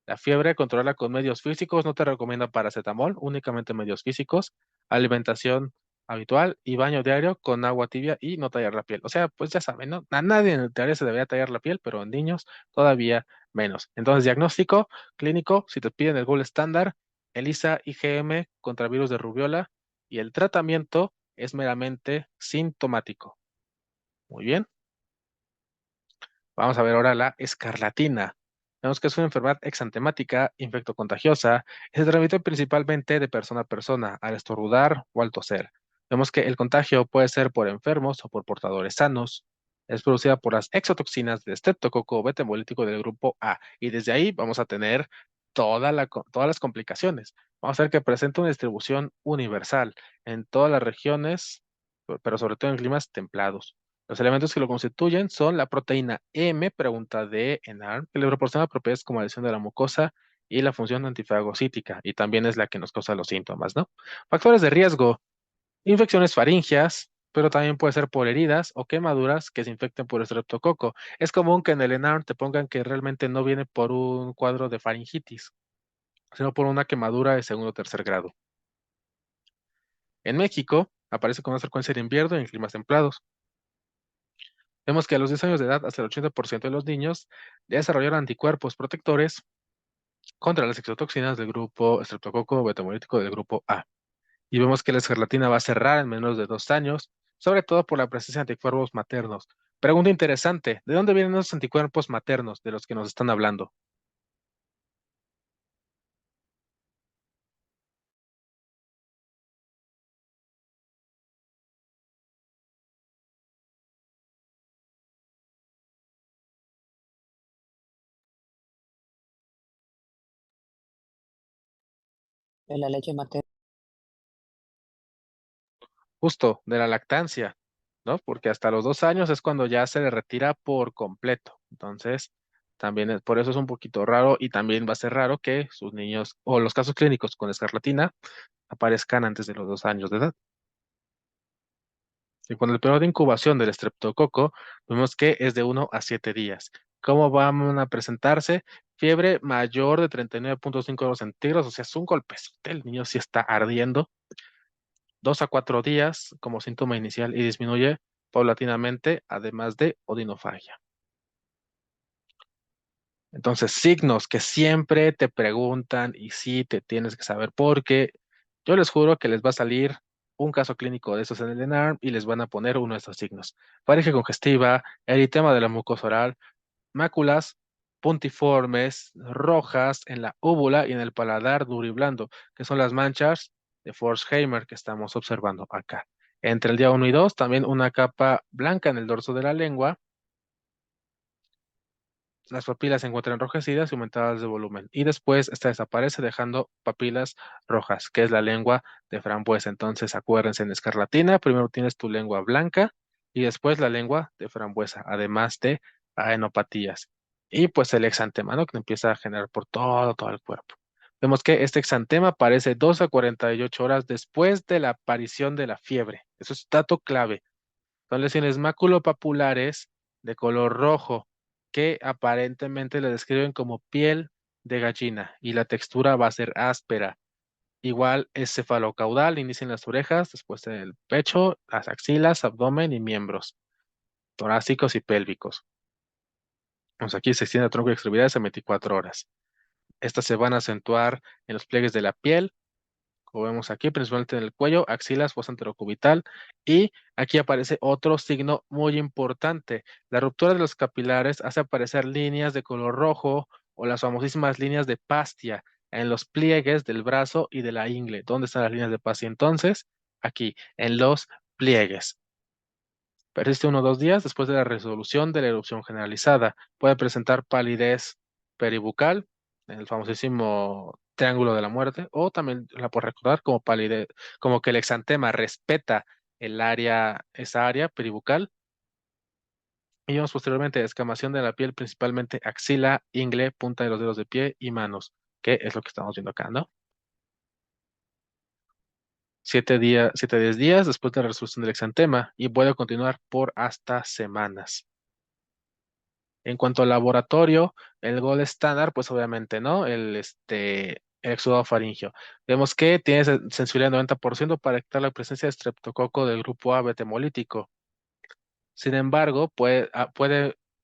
La fiebre, controlarla con medios físicos, no te recomienda paracetamol, únicamente medios físicos. Alimentación habitual y baño diario con agua tibia y no tallar la piel. O sea, pues ya saben, ¿no? A nadie en teoría se debería tallar la piel, pero en niños todavía menos. Entonces, diagnóstico clínico, si te piden el gold estándar, ELISA, IgM contra virus de rubiola y el tratamiento es meramente sintomático. Muy bien. Vamos a ver ahora la escarlatina. Vemos que es una enfermedad exantemática, infectocontagiosa, y se transmite principalmente de persona a persona, al estornudar o al toser. Vemos que el contagio puede ser por enfermos o por portadores sanos. Es producida por las exotoxinas del estreptococo beta hemolítico del grupo A. Y desde ahí vamos a tener todas las complicaciones. Vamos a ver que presenta una distribución universal en todas las regiones, pero sobre todo en climas templados. Los elementos que lo constituyen son la proteína M, pregunta de ENAR, que le proporciona propiedades como adhesión de la mucosa y la función antifagocítica, y también es la que nos causa los síntomas, ¿no? Factores de riesgo, infecciones faringias, pero también puede ser por heridas o quemaduras que se infecten por estreptococo. Es común que en el ENAR te pongan que realmente no viene por un cuadro de faringitis, sino por una quemadura de segundo o tercer grado. En México, aparece con una frecuencia de invierno y en climas templados. Vemos que a los 10 años de edad, hasta el 80% de los niños ya desarrollaron anticuerpos protectores contra las exotoxinas del grupo estreptococo betamolítico del grupo A. Y vemos que la escarlatina va a cerrar en menos de 2 años, sobre todo por la presencia de anticuerpos maternos. Pregunta interesante, ¿de dónde vienen esos anticuerpos maternos de los que nos están hablando? De la leche materna. Justo, de la lactancia, ¿no? Porque hasta los 2 años es cuando ya se le retira por completo. Entonces, también por eso es un poquito raro y también va a ser raro que sus niños o los casos clínicos con escarlatina aparezcan antes de los 2 años de edad. Y con el periodo de incubación del estreptococo, vemos que es de 1 a 7 días. ¿Cómo van a presentarse? Fiebre mayor de 39,5 grados centígrados, o sea, es un golpezote, el niño sí está ardiendo. 2 a 4 días como síntoma inicial y disminuye paulatinamente, además de odinofagia. Entonces, signos que siempre te preguntan y sí te tienes que saber porque yo les juro que les va a salir un caso clínico de esos en el ENARM y les van a poner uno de estos signos. Faringe congestiva, eritema de la mucosa oral, máculas puntiformes, rojas en la úvula y en el paladar duro y blando, que son las manchas de Forsheimer que estamos observando acá. Entre el día 1 y 2, también una capa blanca en el dorso de la lengua. Las papilas se encuentran enrojecidas y aumentadas de volumen. Y después esta desaparece dejando papilas rojas, que es la lengua de frambuesa. Entonces acuérdense, en escarlatina, primero tienes tu lengua blanca y después la lengua de frambuesa, además de aenopatías. Y pues el exantema, ¿no? Que empieza a generar por todo el cuerpo. Vemos que este exantema aparece 2 a 48 horas después de la aparición de la fiebre. Eso es dato clave. Son lesiones maculopapulares de color rojo que aparentemente le describen como piel de gallina y la textura va a ser áspera. Igual es cefalocaudal, inicia en las orejas, después en el pecho, las axilas, abdomen y miembros torácicos y pélvicos. Pues aquí se extiende el tronco y extremidades a 24 horas. Estas se van a acentuar en los pliegues de la piel, como vemos aquí, principalmente en el cuello, axilas, fosa anterocubital, y aquí aparece otro signo muy importante. La ruptura de los capilares hace aparecer líneas de color rojo o las famosísimas líneas de Pastia en los pliegues del brazo y de la ingle. ¿Dónde están las líneas de Pastia entonces? Aquí, en los pliegues. Persiste 1 o 2 días después de la resolución de la erupción generalizada. Puede presentar palidez peribucal, el famosísimo triángulo de la muerte, o también la puede recordar como palidez, como que el exantema respeta esa área peribucal Y vemos posteriormente descamación de la piel, principalmente axila, ingle, punta de los dedos de pie y manos, que es lo que estamos viendo acá, ¿no? 7 a 10 días después de la resolución del exantema y puede continuar por hasta semanas. En cuanto al laboratorio, el gold estándar, pues obviamente, ¿no? El exudado faríngeo. Vemos que tiene sensibilidad del 90% para detectar la presencia de estreptococo del grupo A betemolítico. Sin embargo, puede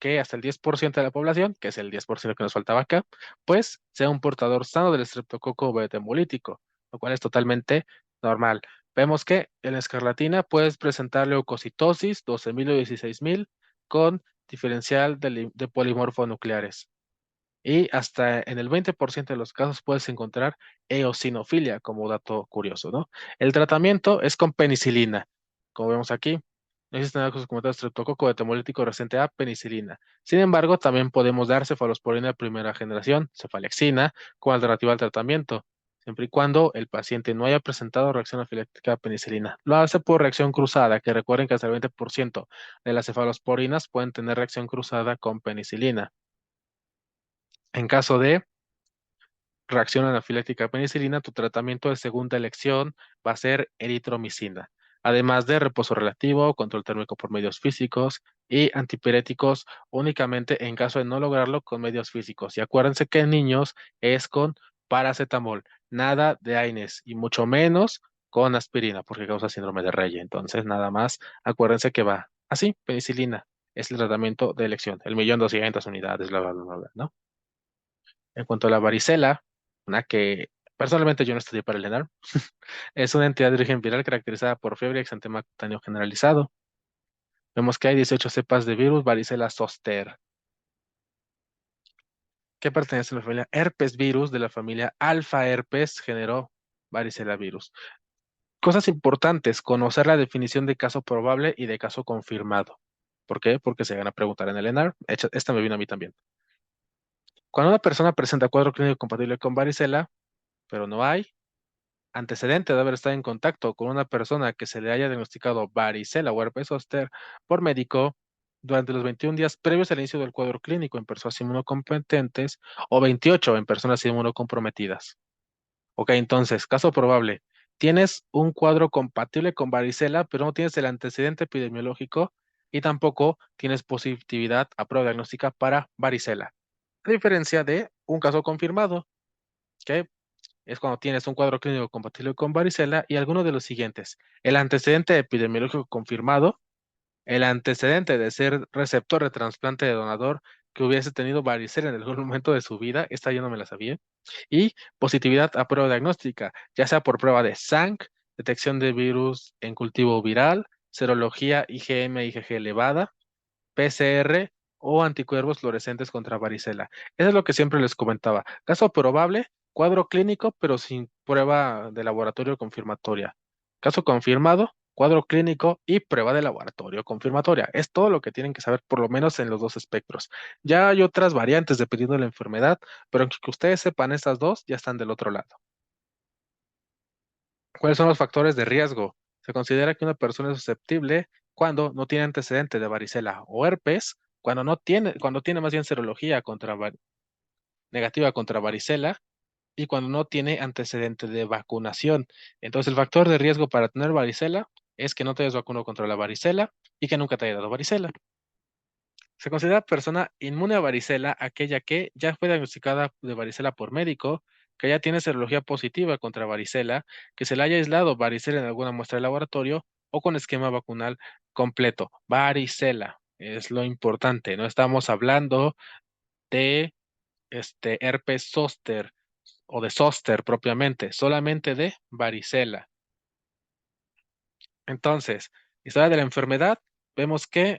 que hasta el 10% de la población, que es el 10% que nos faltaba acá, pues sea un portador sano del estreptococo betemolítico, lo cual es totalmente normal. Vemos que en la escarlatina puedes presentar leucocitosis 12.000 o 16.000 con diferencial de polimorfonucleares. Y hasta en el 20% de los casos puedes encontrar eosinofilia como dato curioso, ¿no? El tratamiento es con penicilina, como vemos aquí. No existen datos documentados de estreptococo betamolítico resistente a penicilina. Sin embargo, también podemos dar cefalosporina de primera generación, cefalexina, como alternativa al tratamiento, siempre y cuando el paciente no haya presentado reacción anafiláctica a penicilina. Lo hace por reacción cruzada, que recuerden que hasta el 20% de las cefalosporinas pueden tener reacción cruzada con penicilina. En caso de reacción anafiláctica a penicilina, tu tratamiento de segunda elección va a ser eritromicina, además de reposo relativo, control térmico por medios físicos y antipiréticos únicamente en caso de no lograrlo con medios físicos. Y acuérdense que en niños es con paracetamol, nada de AINES y mucho menos con aspirina porque causa síndrome de Reye. Entonces, nada más, acuérdense que va así, penicilina es el tratamiento de elección, el 1.200.000 unidades, bla, bla, bla, bla, bla, ¿no? En cuanto a la varicela, una que personalmente yo no estudié para el ENAR, es una entidad de origen viral caracterizada por fiebre y exantema cutáneo generalizado. Vemos que hay 18 cepas de virus varicela zoster, que pertenece a la familia herpes virus de la familia alfa herpes generó varicela virus. Cosas importantes, conocer la definición de caso probable y de caso confirmado. ¿Por qué? Porque se van a preguntar en el ENAR. Esta me vino a mí también. Cuando una persona presenta cuadro clínico compatible con varicela, pero no hay antecedente de haber estado en contacto con una persona que se le haya diagnosticado varicela o herpes zóster por médico durante los 21 días previos al inicio del cuadro clínico en personas inmunocompetentes o 28 en personas inmunocomprometidas. Ok, entonces, caso probable. Tienes un cuadro compatible con varicela, pero no tienes el antecedente epidemiológico y tampoco tienes positividad a prueba diagnóstica para varicela. A diferencia de un caso confirmado, que es cuando tienes un cuadro clínico compatible con varicela y alguno de los siguientes. El antecedente epidemiológico confirmado, el antecedente de ser receptor de trasplante de donador que hubiese tenido varicela en algún momento de su vida, esta yo no me la sabía, y positividad a prueba diagnóstica, ya sea por prueba de SANC, detección de virus en cultivo viral, serología IgM, IgG elevada, PCR o anticuerpos fluorescentes contra varicela. Eso es lo que siempre les comentaba. Caso probable, cuadro clínico, pero sin prueba de laboratorio confirmatoria. Caso confirmado, cuadro clínico y prueba de laboratorio confirmatoria. Es todo lo que tienen que saber, por lo menos en los dos espectros. Ya hay otras variantes dependiendo de la enfermedad, pero que ustedes sepan estas dos, ya están del otro lado. ¿Cuáles son los factores de riesgo? Se considera que una persona es susceptible cuando no tiene antecedente de varicela o herpes, cuando tiene más bien serología negativa contra varicela y cuando no tiene antecedente de vacunación. Entonces, el factor de riesgo para tener varicela es que no te hayas vacunado contra la varicela y que nunca te haya dado varicela. Se considera persona inmune a varicela aquella que ya fue diagnosticada de varicela por médico, que ya tiene serología positiva contra varicela, que se le haya aislado varicela en alguna muestra de laboratorio o con esquema vacunal completo. Varicela es lo importante. No estamos hablando de herpes zóster o de zóster propiamente, solamente de varicela. Entonces, historia de la enfermedad, vemos que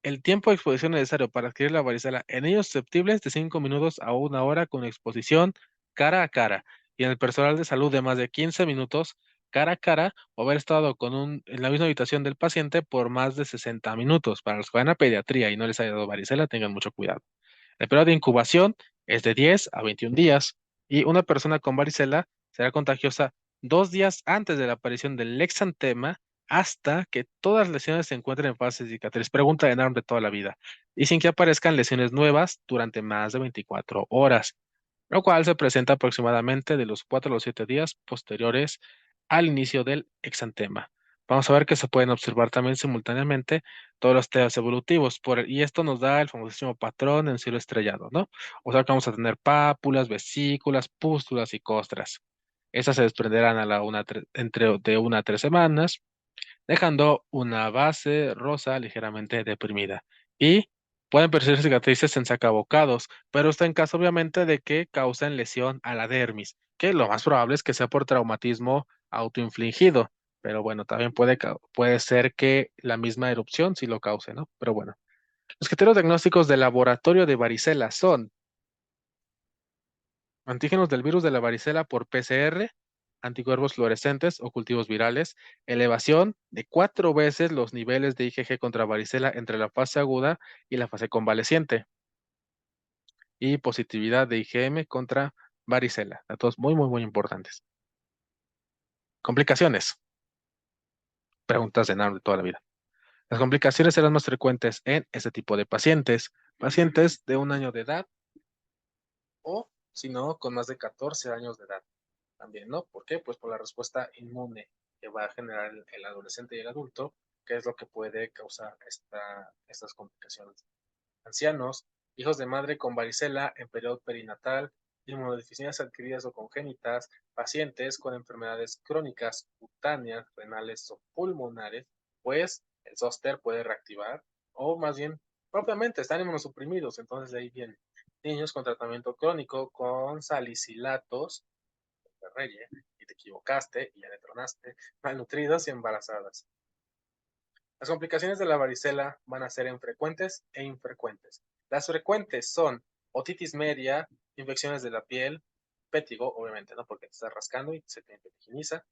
el tiempo de exposición necesario para adquirir la varicela en niños susceptibles de 5 minutos a 1 hora con exposición cara a cara y en el personal de salud de más de 15 minutos cara a cara o haber estado en la misma habitación del paciente por más de 60 minutos. Para los que van a pediatría y no les haya dado varicela, tengan mucho cuidado. El periodo de incubación es de 10 a 21 días y una persona con varicela será contagiosa 2 días antes de la aparición del exantema hasta que todas las lesiones se encuentren en fase de cicatriz. Pregunta de NARM de toda la vida. Y sin que aparezcan lesiones nuevas durante más de 24 horas, lo cual se presenta aproximadamente de los 4 a los 7 días posteriores al inicio del exantema. Vamos a ver que se pueden observar también simultáneamente todos los temas evolutivos, y esto nos da el famosísimo patrón en cielo estrellado, ¿no? O sea que vamos a tener pápulas, vesículas, pústulas y costras. Estas se desprenderán entre de 1 a 3 semanas, dejando una base rosa ligeramente deprimida. Y pueden persistir cicatrices en sacabocados, pero está en caso obviamente de que causen lesión a la dermis, que lo más probable es que sea por traumatismo autoinfligido. Pero bueno, también puede ser que la misma erupción sí lo cause, ¿no? Pero bueno, los criterios diagnósticos del laboratorio de varicela son antígenos del virus de la varicela por PCR, anticuerpos fluorescentes o cultivos virales, elevación de 4 veces los niveles de IgG contra varicela entre la fase aguda y la fase convaleciente, y positividad de IgM contra varicela. Datos muy, muy, muy importantes. Complicaciones. Preguntas de NARM de toda la vida. Las complicaciones serán más frecuentes en este tipo de pacientes, pacientes de 1 año de edad o, si no, con más de 14 años de edad. También, ¿no? ¿Por qué? Pues por la respuesta inmune que va a generar el adolescente y el adulto, que es lo que puede causar estas complicaciones. Ancianos, hijos de madre con varicela en periodo perinatal, inmunodeficiencias adquiridas o congénitas, pacientes con enfermedades crónicas, cutáneas, renales o pulmonares, pues el zóster puede reactivar, o más bien, propiamente están inmunosuprimidos, entonces de ahí viene. Niños con tratamiento crónico con salicilatos, Reyes, y te equivocaste y ya le tronaste, malnutridos y embarazadas. Las complicaciones de la varicela van a ser infrecuentes e infrecuentes. Las frecuentes son otitis media, infecciones de la piel, pétigo, obviamente, ¿no? Porque te estás rascando y se te petiginiza.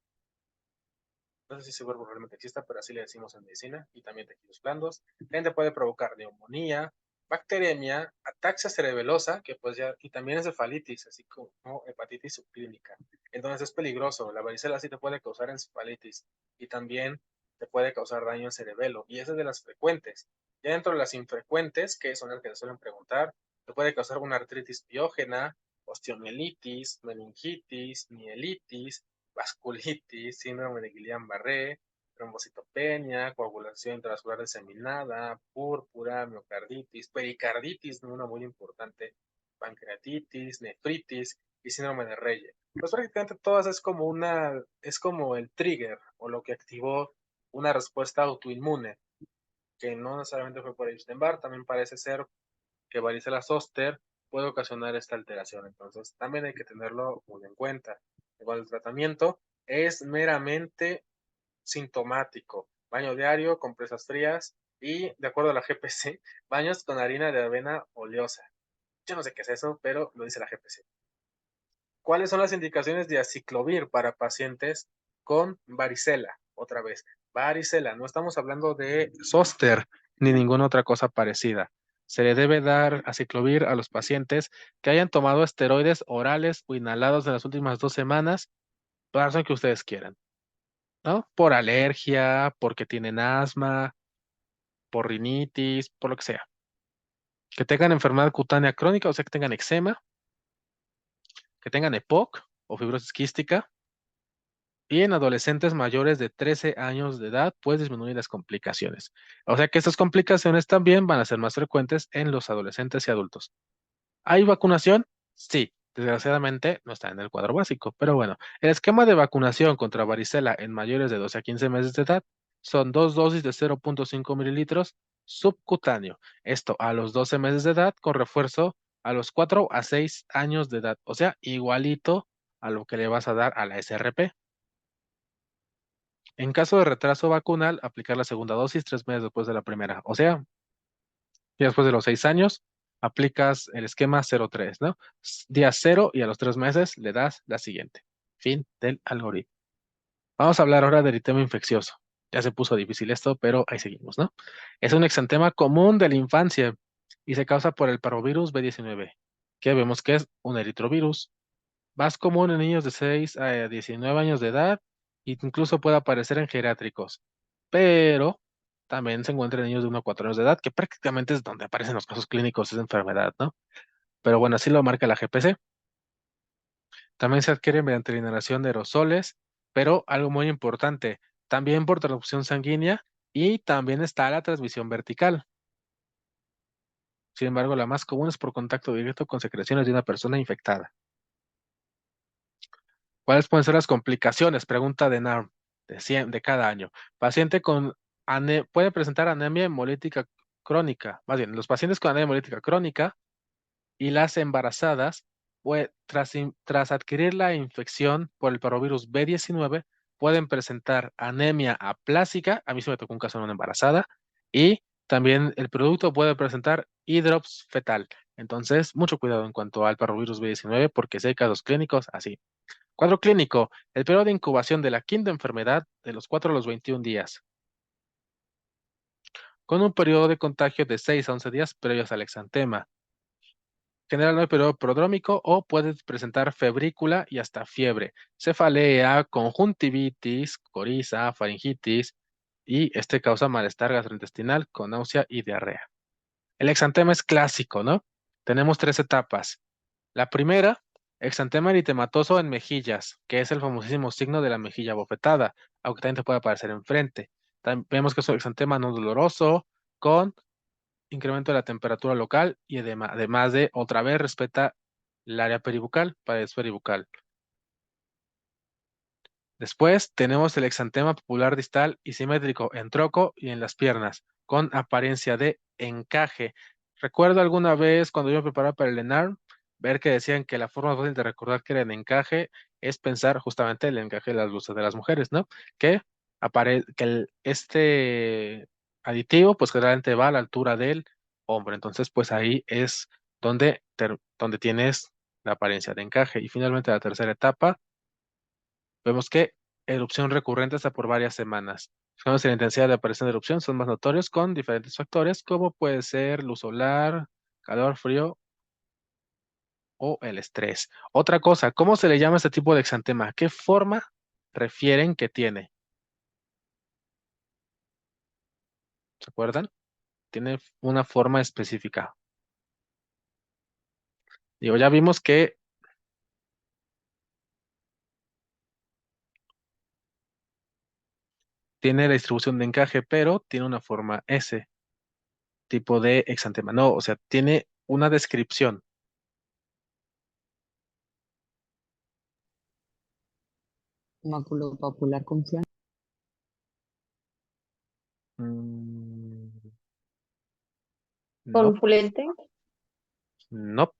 No sé si ese verbo realmente exista, pero así le decimos en medicina, y también tejidos blandos. También puede provocar neumonía, bacteremia, ataxia cerebelosa, que pues ya, y también encefalitis, así como hepatitis subclínica. Entonces es peligroso. La varicela sí te puede causar encefalitis y también te puede causar daño en cerebelo, y esa es de las frecuentes. Ya dentro de las infrecuentes, que son las que te suelen preguntar, te puede causar una artritis piógena, osteomielitis, meningitis, mielitis, vasculitis, síndrome de Guillain-Barré, trombocitopenia, coagulación intravascular diseminada, púrpura, miocarditis, pericarditis, una muy importante, pancreatitis, nefritis y síndrome de Reye. Pues prácticamente todas es como el trigger o lo que activó una respuesta autoinmune, que no necesariamente fue por Epstein-Barr, también parece ser que varicela zoster puede ocasionar esta alteración. Entonces, también hay que tenerlo muy en cuenta. Igual el tratamiento es meramente sintomático. Baño diario, compresas frías y, de acuerdo a la GPC, baños con harina de avena oleosa. Yo no sé qué es eso, pero lo dice la GPC. ¿Cuáles son las indicaciones de aciclovir para pacientes con varicela? Otra vez, varicela, no estamos hablando de zóster ni ninguna otra cosa parecida. Se le debe dar aciclovir a los pacientes que hayan tomado esteroides orales o inhalados en las últimas 2 semanas, por la razón que ustedes quieran, ¿no? Por alergia, porque tienen asma, por rinitis, por lo que sea. Que tengan enfermedad cutánea crónica, o sea, que tengan eczema, que tengan EPOC o fibrosis quística. Y en adolescentes mayores de 13 años de edad, puede disminuir las complicaciones. O sea que estas complicaciones también van a ser más frecuentes en los adolescentes y adultos. ¿Hay vacunación? Sí, desgraciadamente no está en el cuadro básico, pero bueno, el esquema de vacunación contra varicela en mayores de 12 a 15 meses de edad son 2 dosis de 0.5 mililitros subcutáneo. Esto a los 12 meses de edad con refuerzo a los 4 a 6 años de edad. O sea, igualito a lo que le vas a dar a la SRP. En caso de retraso vacunal, aplicar la segunda dosis 3 meses después de la primera. O sea, y después de los 6 años, aplicas el esquema 0-3, ¿no? Día 0 y a los 3 meses le das la siguiente. Fin del algoritmo. Vamos a hablar ahora del eritema infeccioso. Ya se puso difícil esto, pero ahí seguimos, ¿no? Es un exantema común de la infancia y se causa por el parvovirus B19, que vemos que es un eritrovirus. Más común en niños de 6 a 19 años de edad e incluso puede aparecer en geriátricos. pero también se encuentra en niños de 1 a 4 años de edad, que prácticamente es donde aparecen los casos clínicos de esa enfermedad, ¿no? Pero bueno, así lo marca la GPC. También se adquiere mediante la inhalación de aerosoles, pero algo muy importante, también por transfusión sanguínea y también está la transmisión vertical. Sin embargo, la más común es por contacto directo con secreciones de una persona infectada. ¿Cuáles pueden ser las complicaciones? Pregunta de NARM de cada año. Paciente con puede presentar anemia hemolítica crónica. Más bien, los pacientes con anemia hemolítica crónica y las embarazadas, tras adquirir la infección por el parvovirus B19, pueden presentar anemia aplásica. A mí se me tocó un caso en una embarazada. Y también el producto puede presentar hidrops fetal. Entonces, mucho cuidado en cuanto al parvovirus B19, porque si hay casos clínicos, así. Cuadro clínico, el periodo de incubación de la quinta enfermedad de los 4 a los 21 días, con un periodo de contagio de 6 a 11 días previos al exantema. General no hay periodo prodrómico o puede presentar febrícula y hasta fiebre, cefalea, conjuntivitis, coriza, faringitis y este causa malestar gastrointestinal con náusea y diarrea. El exantema es clásico, ¿no? Tenemos 3 etapas. La primera, exantema eritematoso en mejillas, que es el famosísimo signo de la mejilla bofetada, aunque también te puede aparecer enfrente. Vemos que es un exantema no doloroso, con incremento de la temperatura local y además de, otra vez, respeta el área peribucal, pared peribucal. Después tenemos el exantema popular distal y simétrico en troco y en las piernas, con apariencia de encaje. Recuerdo alguna vez cuando yo me preparaba para el ENARM, ver que decían que la forma fácil de recordar que era en encaje es pensar justamente el encaje de las blusas de las mujeres, ¿no? Que, este aditivo, pues generalmente va a la altura del hombro. Entonces, pues ahí es donde tienes la apariencia de encaje. Y finalmente la tercera etapa vemos que erupción recurrente hasta por varias semanas. Los la intensidad de aparición de erupción son más notorios con diferentes factores, como puede ser luz solar, calor, frío o el estrés. Otra cosa, ¿cómo se le llama a este tipo de exantema? ¿Qué forma refieren que tiene? ¿Se acuerdan? Tiene una forma específica. Digo, ya vimos que tiene la distribución de encaje, pero tiene una forma S, tipo de exantema. No, o sea, tiene una descripción. Maculopapular con flan. Mm, no, Confluente. no.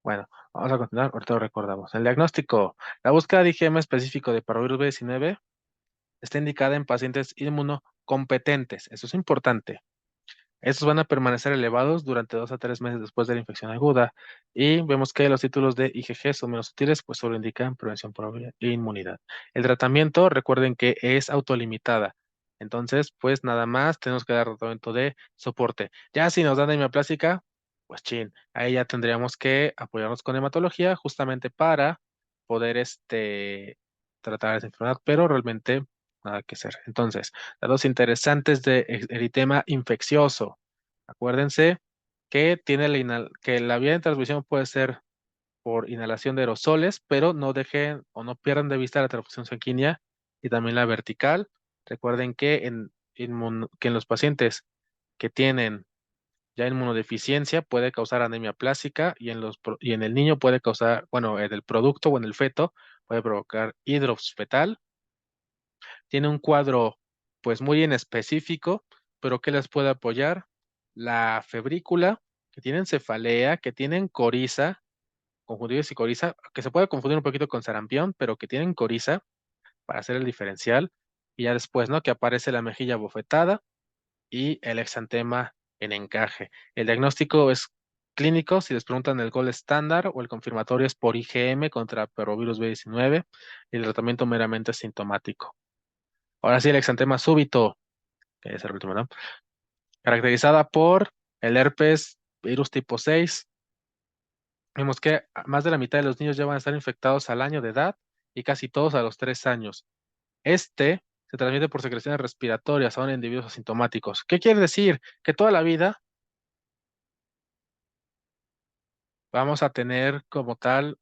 Bueno, vamos a continuar, ahorita lo recordamos. El diagnóstico. La búsqueda de IgM específico de parvovirus B19 está indicada en pacientes inmunocompetentes. Eso es importante. Estos van a permanecer elevados durante 2 a 3 meses después de la infección aguda. Y vemos que los títulos de IgG son menos útiles, pues solo indican prevención por inmunidad. El tratamiento, recuerden que es autolimitada. Entonces, pues nada más tenemos que dar tratamiento de soporte. Ya si nos dan hemioplásica, pues chin, ahí ya tendríamos que apoyarnos con hematología justamente para poder tratar esa enfermedad, pero realmente nada que hacer. Entonces, datos interesantes de eritema infeccioso. Acuérdense que que la vía de transmisión puede ser por inhalación de aerosoles, pero no dejen o no pierdan de vista la transfusión sanguínea y también la vertical. Recuerden que que en los pacientes que tienen ya inmunodeficiencia puede causar anemia plástica y y en el niño puede causar, bueno, en el producto o en el feto puede provocar hidrops fetal. Tiene un cuadro pues muy en específico, pero que les puede apoyar la febrícula, que tienen cefalea, que tienen coriza, conjuntivitis y coriza, que se puede confundir un poquito con sarampión, pero que tienen coriza para hacer el diferencial. Y ya después, ¿no? Que aparece la mejilla bofetada y el exantema en encaje. El diagnóstico es clínico, si les preguntan el gol estándar o el confirmatorio es por IgM contra parvovirus B19 y el tratamiento meramente sintomático. Ahora sí, el exantema súbito, que es el último, ¿no? caracterizada por el herpes virus tipo 6. Vemos que más de la mitad de los niños llevan a estar infectados al año de edad y casi todos a los 3 años. Este se transmite por secreciones respiratorias a individuos asintomáticos. ¿Qué quiere decir? Que toda la vida vamos a tener como tal,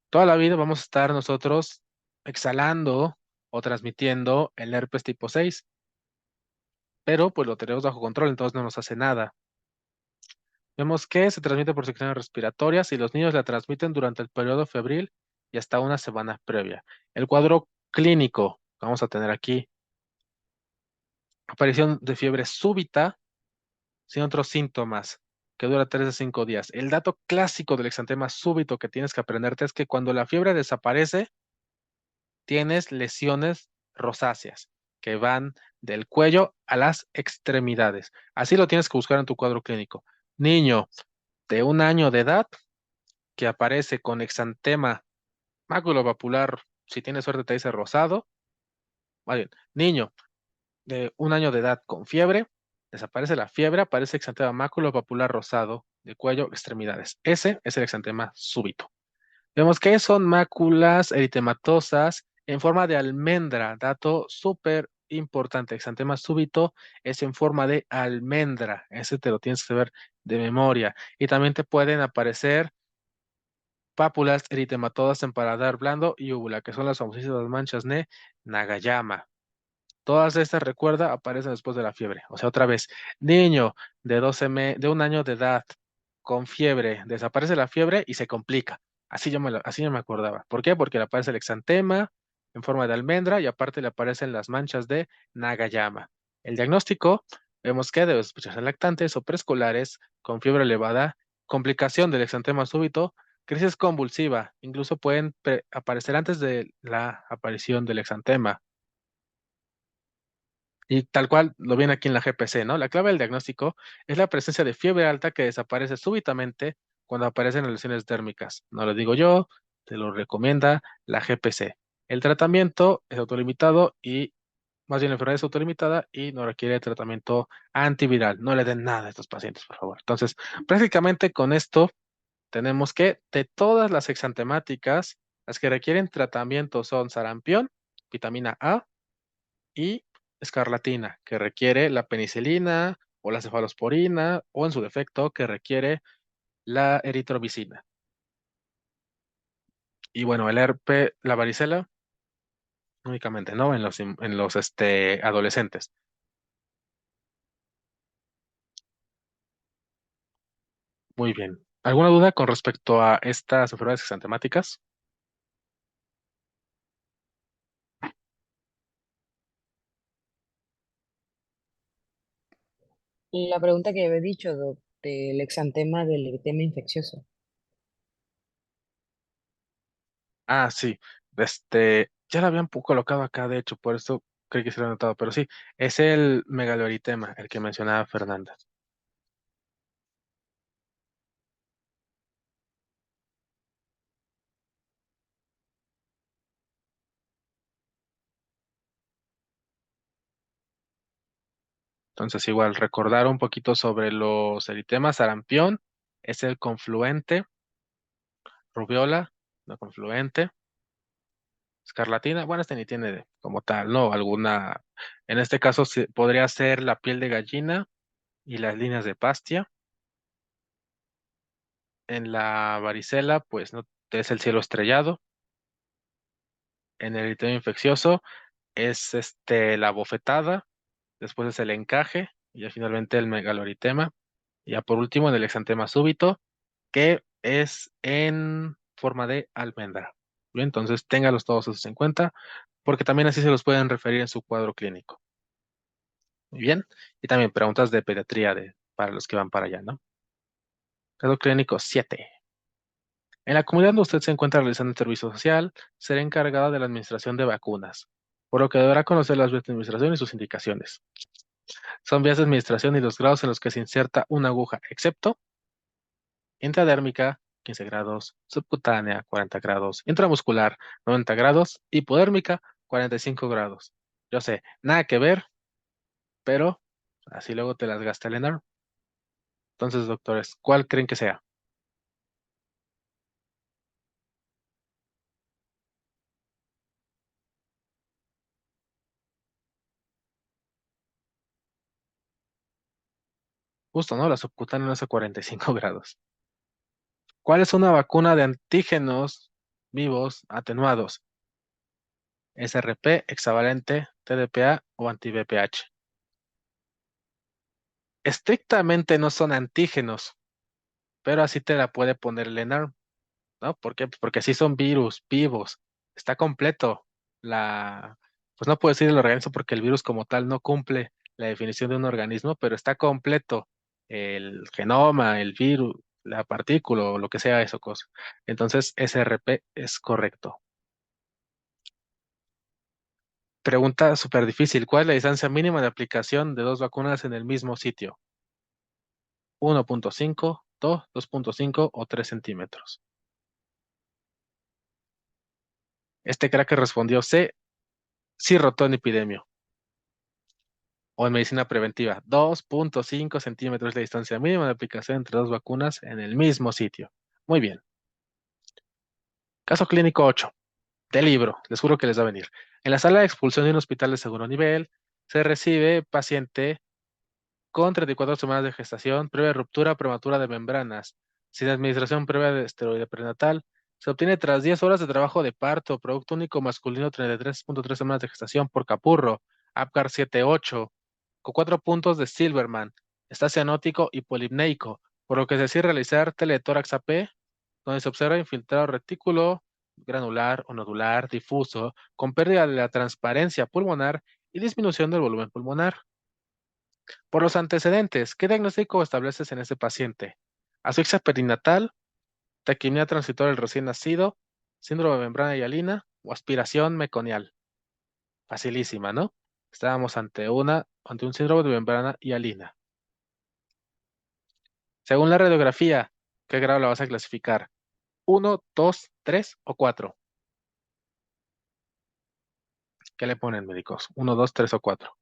toda la vida vamos a estar nosotros exhalando o transmitiendo el herpes tipo 6, pero pues lo tenemos bajo control, entonces no nos hace nada. Vemos que se transmite por secciones respiratorias y los niños la transmiten durante el periodo febril y hasta una semana previa. El cuadro clínico que vamos a tener aquí: aparición de fiebre súbita sin otros síntomas, que dura 3 a 5 días. El dato clásico del exantema súbito que tienes que aprenderte es que cuando la fiebre desaparece, tienes lesiones rosáceas que van del cuello a las extremidades. Así lo tienes que buscar en tu cuadro clínico. Niño de 1 año de edad que aparece con exantema maculopapular, si tienes suerte te dice rosado. Más bien, niño de 1 año de edad con fiebre, desaparece la fiebre, aparece exantema maculopapular rosado de cuello, extremidades. Ese es el exantema súbito. Vemos que son máculas eritematosas en forma de almendra. Dato súper importante. Exantema súbito es en forma de almendra. Ese te lo tienes que saber de memoria. Y también te pueden aparecer pápulas eritematosas en paladar blando y úvula, que son las famosísimas manchas de Nagayama. Todas estas, recuerda, aparecen después de la fiebre. O sea, otra vez, niño de 1 año de edad con fiebre, desaparece la fiebre y se complica. Así yo me acordaba. ¿Por qué? Porque le aparece el exantema en forma de almendra y aparte le aparecen las manchas de Nagayama. El diagnóstico: vemos que debe sospecharse en lactantes o preescolares con fiebre elevada, complicación del exantema súbito, crisis convulsiva, incluso pueden aparecer antes de la aparición del exantema. Y tal cual lo viene aquí en la GPC, ¿no? La clave del diagnóstico es la presencia de fiebre alta que desaparece súbitamente cuando aparecen lesiones dérmicas. No lo digo yo, te lo recomienda la GPC. El tratamiento es autolimitado y más bien la enfermedad es autolimitada y no requiere tratamiento antiviral. No le den nada a estos pacientes, por favor. Entonces, prácticamente con esto tenemos que de todas las exantemáticas, las que requieren tratamiento son sarampión, vitamina A, y escarlatina, que requiere la penicilina o la cefalosporina, o en su defecto, que requiere la eritromicina. Y bueno, el herpes, la varicela, únicamente, ¿no? En los adolescentes. Muy bien. ¿Alguna duda con respecto a estas enfermedades exantemáticas? La pregunta que había dicho, del exantema del eritema infeccioso. Ah, sí. Ya lo habían colocado acá, de hecho, por eso creí que se lo había notado, pero sí, es el megaloeritema, el que mencionaba Fernanda. Entonces, igual, recordar un poquito sobre los eritemas. Sarampión es el confluente, rubiola, no confluente, escarlatina, bueno, este ni tiene como tal, ¿no? En este caso podría ser la piel de gallina y las líneas de Pastia. En la varicela, pues, no, es el cielo estrellado. En el eritema infeccioso es la bofetada, después es el encaje y ya finalmente el megaloeritema. Y ya por último, en el exantema súbito, que es en forma de almendra. Bien, entonces téngalos todos esos en cuenta, porque también así se los pueden referir en su cuadro clínico. Muy bien. Y también preguntas de pediatría para los que van para allá, ¿no? Cuadro clínico 7. En la comunidad donde usted se encuentra realizando el servicio social, será encargada de la administración de vacunas, por lo que deberá conocer las vías de administración y sus indicaciones. Son vías de administración y los grados en los que se inserta una aguja, excepto intradérmica, 15 grados, subcutánea, 40 grados, intramuscular, 90 grados, hipodérmica, 45 grados. Yo sé, nada que ver, pero así luego te las gasta el ENARM. Entonces, doctores, ¿cuál creen que sea? Justo, ¿no? La subcutánea no es a 45 grados. ¿Cuál es una vacuna de antígenos vivos atenuados? SRP, hexavalente, TDPA o anti-BPH. Estrictamente no son antígenos, pero así te la puede poner el ENARM, ¿no? ¿Por qué? Pues porque así son virus vivos. Está completo. Pues no puedo decir el organismo porque el virus como tal no cumple la definición de un organismo, pero está completo el genoma, el virus, la partícula o lo que sea eso cosa. Entonces, SRP es correcto. Pregunta súper difícil. ¿Cuál es la distancia mínima de aplicación de dos vacunas en el mismo sitio? 1.5, 2, 2.5 o 3 centímetros. Este crack respondió C, sí rotó en epidemio o en medicina preventiva. 2.5 centímetros es la distancia mínima de aplicación entre dos vacunas en el mismo sitio. Muy bien. Caso clínico 8. De libro. Les juro que les va a venir. En la sala de expulsión de un hospital de segundo nivel, se recibe paciente con 34 semanas de gestación, previa ruptura prematura de membranas, sin administración previa de esteroide prenatal. Se obtiene tras 10 horas de trabajo de parto, producto único masculino, 33.3 semanas de gestación por Capurro, Apgar 7.8, con 4 puntos de Silverman, está cianótico y polipneico, por lo que se decide realizar teletórax AP, donde se observa infiltrado retículo granular o nodular difuso, con pérdida de la transparencia pulmonar y disminución del volumen pulmonar. Por los antecedentes, ¿qué diagnóstico estableces en ese paciente? Asfixia perinatal, taquimia transitoria del recién nacido, síndrome de membrana hialina o aspiración meconial. Facilísima, ¿no? Estábamos ante un síndrome de membrana hialina. Según la radiografía, ¿qué grado la vas a clasificar? ¿1, 2, 3 o 4? ¿Qué le ponen, médicos? ¿1, 2, 3 o 4?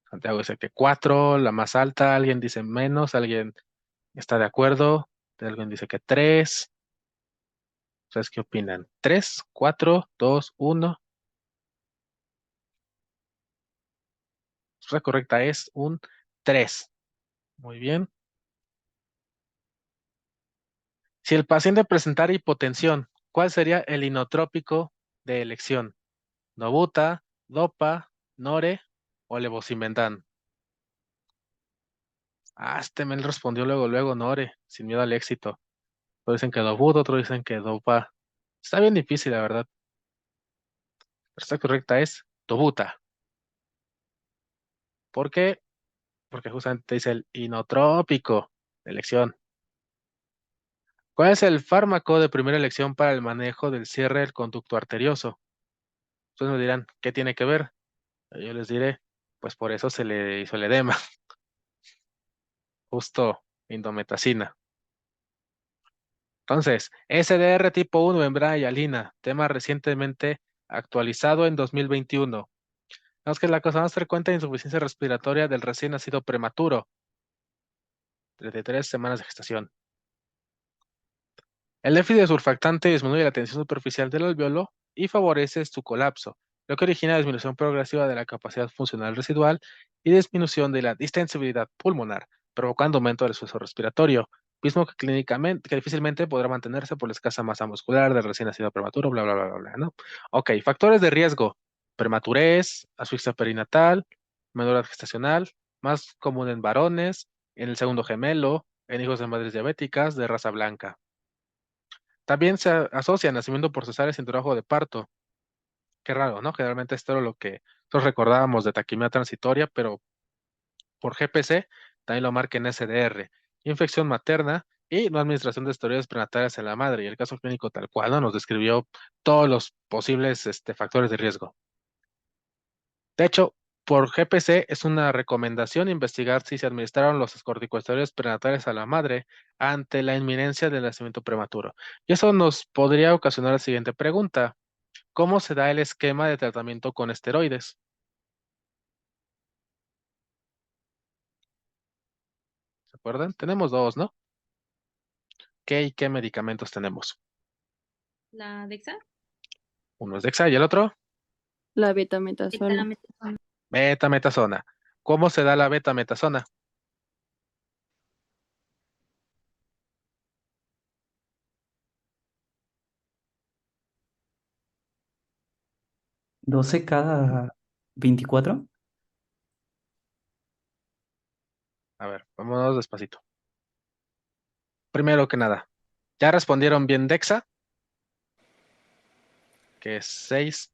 Santiago dice que 4, la más alta, alguien dice menos, alguien está de acuerdo, alguien dice que 3. ¿Ustedes qué opinan? ¿3, 4, 2, 1? La correcta es un 3. Muy bien. Si el paciente presentara hipotensión, ¿cuál sería el inotrópico de elección? ¿Nobuta, Dopa, Nore o Levosimendan? Este me respondió luego Nore, sin miedo al éxito. Otros dicen que Nobuta, otros dicen que Dopa. Está bien difícil, la verdad. La respuesta correcta es Dobuta. ¿Por qué? Porque justamente dice el inotrópico de elección. ¿Cuál es el fármaco de primera elección para el manejo del cierre del conducto arterioso? Ustedes me dirán, ¿qué tiene que ver? Yo les diré, pues por eso se le hizo el edema, justo indometacina. Entonces, SDR tipo 1, membrana hialina, tema recientemente actualizado en 2021. Vemos que la causa más frecuente de insuficiencia respiratoria del recién nacido prematuro, 33 semanas de gestación. El déficit de surfactante disminuye la tensión superficial del alveolo y favorece su colapso, lo que origina disminución progresiva de la capacidad funcional residual y disminución de la distensibilidad pulmonar, provocando aumento del esfuerzo respiratorio, mismo que difícilmente podrá mantenerse por la escasa masa muscular del recién nacido prematuro, bla, bla, bla, bla, bla, ¿no? Ok, factores de riesgo: prematurez, asfixia perinatal, menor gestacional, más común en varones, en el segundo gemelo, en hijos de madres diabéticas de raza blanca. También se asocia nacimiento por cesárea sin trabajo de parto. Qué raro, ¿no? Generalmente esto era lo que nosotros recordábamos de taquimia transitoria, pero por GPC también lo marca en SDR. Infección materna y no administración de esteroides prenatales en la madre. Y el caso clínico tal cual, ¿no? Nos describió todos los posibles factores de riesgo. De hecho, por GPC es una recomendación investigar si se administraron los corticosteroides prenatales a la madre ante la inminencia del nacimiento prematuro. Y eso nos podría ocasionar la siguiente pregunta: ¿cómo se da el esquema de tratamiento con esteroides? ¿Recuerdan? Tenemos dos, ¿no? ¿Qué y qué medicamentos tenemos? La Dexa. Uno es Dexa y el otro, La betametasona. Dexametasona. betametasona. ¿Cómo se da la betametasona? ¿12 cada 24? A ver, vámonos despacito. Primero que nada, ¿ya respondieron bien Dexa? Que es 6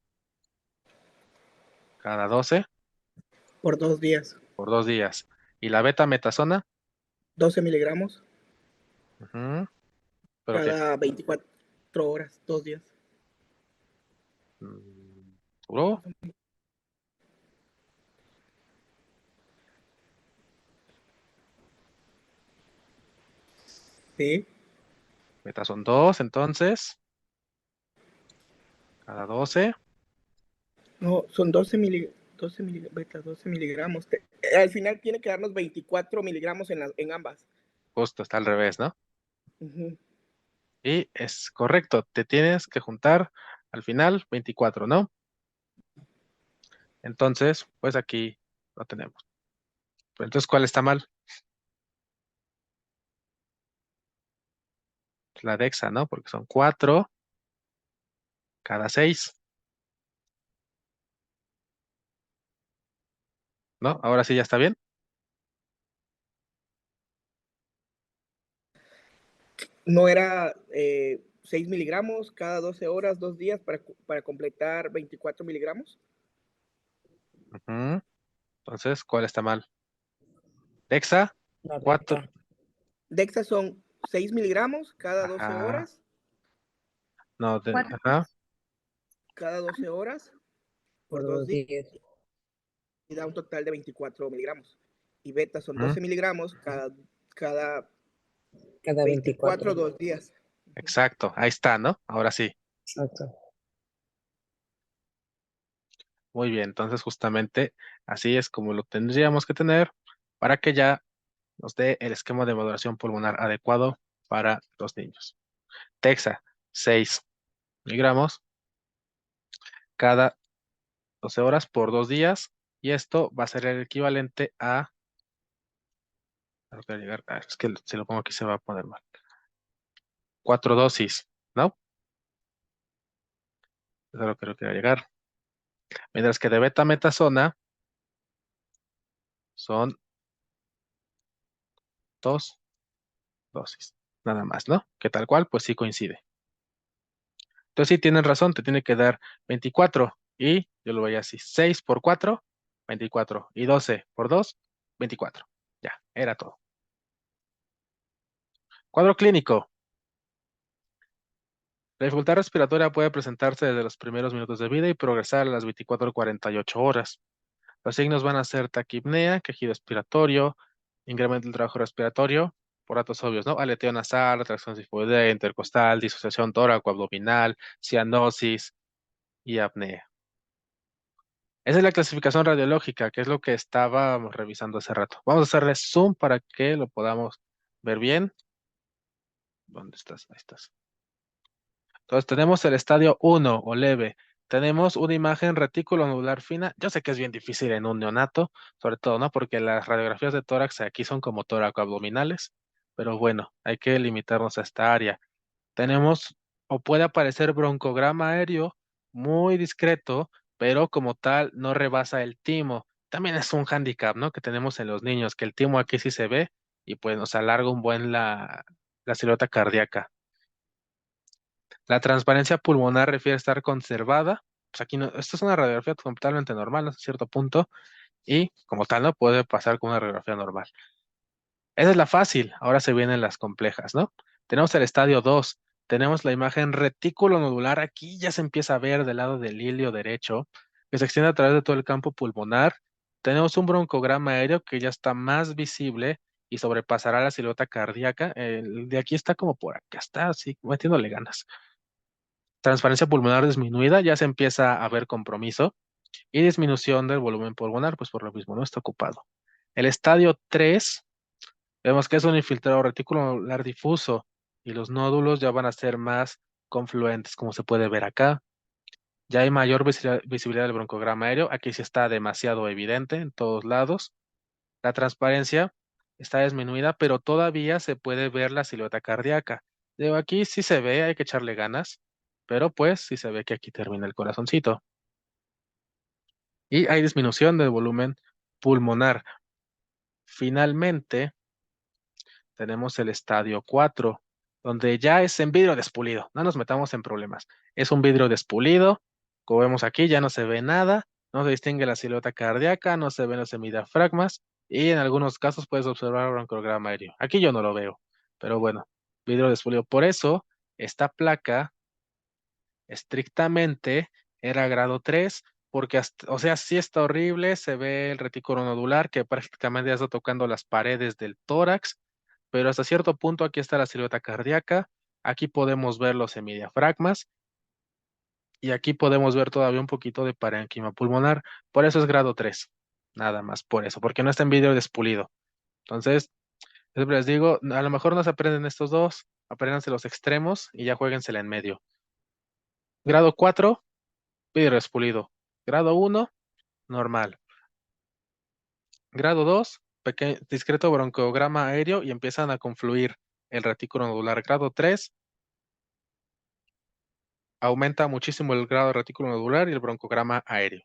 cada 12 por 2 días. por 2 días. ¿Y la betametasona? 12 miligramos Ujú. ¿Pero qué? cada 24 horas, 2 días. ¿Seguro? Sí. Beta son 2, entonces, cada 12. No, son 12 miligramos. Al final tiene que darnos 24 miligramos en ambas. Justo está al revés, ¿no? Ujú. Y es correcto, te tienes que juntar al final 24, ¿no? Entonces, pues aquí lo tenemos. Pero entonces, ¿cuál está mal? La Dexa, ¿no? Porque son 4 cada 6, ¿no? Ahora sí ya está bien. No era 6 miligramos cada 12 horas, 2 días para completar 24 miligramos. Ujú. Entonces, ¿cuál está mal? Dexa, La 4. Dexa. Dexa son 6 miligramos Ajá. No, Cuatro. ajá. cada 12 horas Por por dos dos días días. y da un total de 24 miligramos. Y beta son Ujú. 12 miligramos cada Cada 24. 24, 2 días. Exacto, ahí está, ¿no? Ahora sí. Exacto. Muy bien, entonces justamente así es como lo tendríamos que tener para que ya nos dé el esquema de maduración pulmonar adecuado para los niños. Texa, 6 miligramos cada 12 horas por 2 días, y esto va a ser el equivalente a llegar, es que si lo pongo aquí se va a poner mal. 4 dosis, ¿no? Eso es lo que quiero llegar. Mientras que de betametasona son 2 dosis, nada más, ¿no? Que tal cual, pues sí coincide. Entonces sí tienen razón, te tiene que dar 24 y yo lo voy así, 6 por 4, 24 y 12 por 2, 24. Ya, era todo. Cuadro clínico. La dificultad respiratoria puede presentarse desde los primeros minutos de vida y progresar a las 24 o 48 horas. Los signos van a ser taquipnea, quejido expiratorio, incremento del trabajo respiratorio, por datos obvios, ¿no? Aleteo nasal, retracción sifoidea, intercostal, disociación tóraco-abdominal, cianosis y apnea. Esa es la clasificación radiológica, que es lo que estábamos revisando hace rato. Vamos a hacerle zoom para que lo podamos ver bien. ¿Dónde estás? Ahí estás. Entonces tenemos el estadio 1 o leve. Tenemos una imagen retículo nodular fina. Yo sé que es bien difícil en un neonato, sobre todo, ¿no? Porque las radiografías de tórax aquí son como tóraco-abdominales. Pero bueno, hay que limitarnos a esta área. Tenemos o puede aparecer broncograma aéreo muy discreto, pero como tal no rebasa el timo. También es un hándicap, ¿no? Que tenemos en los niños, que el timo aquí sí se ve y pues nos alarga un buen la silueta cardíaca. La transparencia pulmonar refiere a estar conservada. Pues aquí no, esto es una radiografía totalmente normal hasta cierto punto y como tal no puede pasar con una radiografía normal. Esa es la fácil, ahora se vienen las complejas, ¿no? Tenemos el estadio 2, tenemos la imagen retículo nodular, aquí ya se empieza a ver del lado del ilio derecho, que se extiende a través de todo el campo pulmonar. Tenemos un broncograma aéreo que ya está más visible y sobrepasará la silueta cardíaca. El de aquí está como por acá, está así, metiéndole ganas. Transparencia pulmonar disminuida, ya se empieza a ver compromiso y disminución del volumen pulmonar, pues por lo mismo no está ocupado. El estadio 3 Vemos que es un infiltrado reticulonodular difuso y los nódulos ya van a ser más confluentes, como se puede ver acá. Ya hay mayor visibilidad del broncograma aéreo. Aquí sí está demasiado evidente en todos lados. La transparencia está disminuida, pero todavía se puede ver la silueta cardíaca. Digo, aquí sí se ve, hay que echarle ganas, pero pues sí se ve que aquí termina el corazoncito. Y hay disminución del volumen pulmonar. Finalmente, tenemos el estadio 4, donde ya es en vidrio despulido. No nos metamos en problemas. Es un vidrio despulido. Como vemos aquí, ya no se ve nada. No se distingue la silueta cardíaca, no se ven los semidiafragmas. Y en algunos casos puedes observar un broncograma aéreo. Aquí yo no lo veo. Pero bueno, vidrio despulido. Por eso, esta placa estrictamente era grado 3, porque, o sea, sí está horrible. Se ve el retículo nodular que prácticamente ya está tocando las paredes del tórax, pero hasta cierto punto aquí está la silueta cardíaca, aquí podemos ver los semidiafragmas y aquí podemos ver todavía un poquito de parénquima pulmonar, por eso es grado 3, nada más por eso, porque no está en vidrio despulido. Entonces, siempre les digo, a lo mejor no se aprenden estos dos, apréndanse los extremos y ya jueguensela en medio. Grado 4, vidrio despulido. Grado 1, normal. Grado 2, discreto broncograma aéreo y empiezan a confluir el retículo nodular. Grado 3, aumenta muchísimo el grado de retículo nodular y el broncograma aéreo.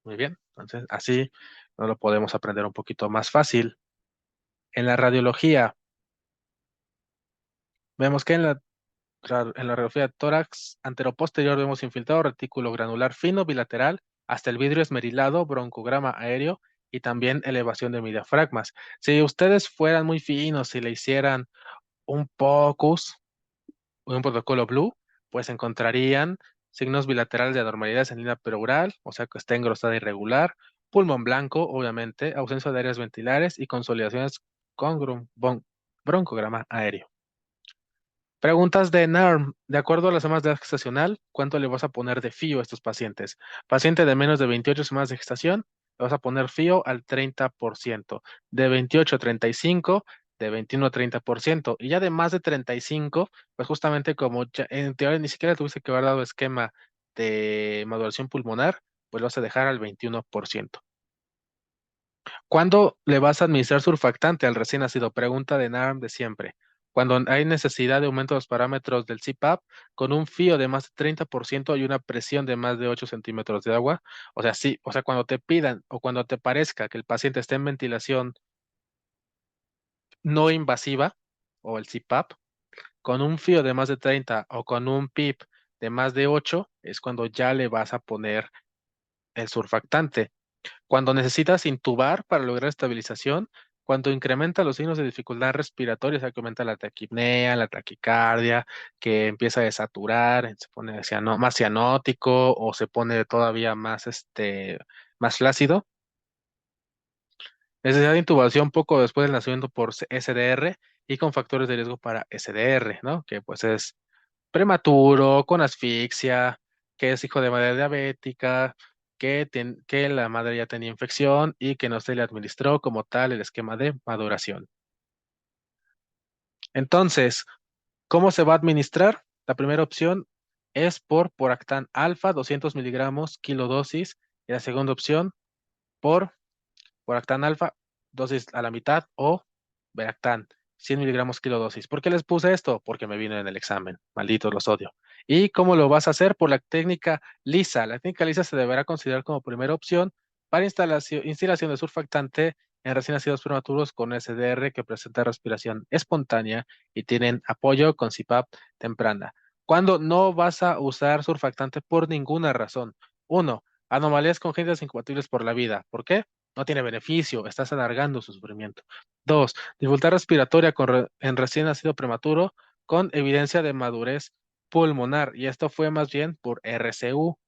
Muy bien, entonces así nos lo podemos aprender un poquito más fácil. En la radiología, vemos que en la radiología de tórax anteroposterior vemos infiltrado retículo granular fino bilateral hasta el vidrio esmerilado, broncograma aéreo y también elevación de diafragmas. Si ustedes fueran muy finos y le hicieran un POCUS, un protocolo Blue, pues encontrarían signos bilaterales de anormalidades en línea pleural, o sea que está engrosada irregular, pulmón blanco, obviamente, ausencia de áreas ventilares y consolidaciones con broncograma aéreo. Preguntas de NARM. De acuerdo a las semanas de edad gestacional, ¿cuánto le vas a poner de FIO a estos pacientes? Paciente de menos de 28 semanas de gestación, le vas a poner FIO al 30%. De 28 a 35, de 21 a 30%. Y ya de más de 35, pues justamente como ya, en teoría ni siquiera tuviste que haber dado esquema de maduración pulmonar, pues lo vas a dejar al 21%. ¿Cuándo le vas a administrar surfactante al recién nacido? Pregunta de NARM de siempre. Cuando hay necesidad de aumento de los parámetros del CPAP, con un FIO de más de 30% y una presión de más de 8 centímetros de agua. O sea, sí, o sea, cuando te pidan o cuando te parezca que el paciente esté en ventilación no invasiva o el CPAP, con un FIO de más de 30 o con un PIP de más de 8, es cuando ya le vas a poner el surfactante. Cuando necesitas intubar para lograr estabilización, cuando incrementa los signos de dificultad respiratoria, o sea, que aumenta la taquipnea, la taquicardia, que empieza a desaturar, se pone más cianótico o se pone todavía más, más flácido. Necesidad de intubación poco después del nacimiento por SDR y con factores de riesgo para SDR, ¿no? Que pues es prematuro, con asfixia, que es hijo de madre diabética, que la madre ya tenía infección y que no se le administró como tal el esquema de maduración. Entonces, ¿cómo se va a administrar? La primera opción es por Poractán alfa, 200 miligramos, kilodosis, y la segunda opción por Poractán alfa, dosis a la mitad, o Veractán, 100 miligramos kilodosis. ¿Por qué les puse esto? Porque me vino en el examen. Malditos, los odio. ¿Y cómo lo vas a hacer? Por la técnica LISA. La técnica LISA se deberá considerar como primera opción para instalación de surfactante en recién nacidos prematuros con SDR que presenta respiración espontánea y tienen apoyo con CPAP temprana. ¿Cuándo no vas a usar surfactante por ninguna razón? Uno, anomalías congénitas incompatibles por la vida. ¿Por qué? No tiene beneficio, estás alargando su sufrimiento. Dos, dificultad respiratoria en recién nacido prematuro con evidencia de madurez pulmonar. Y esto fue más bien por RCU,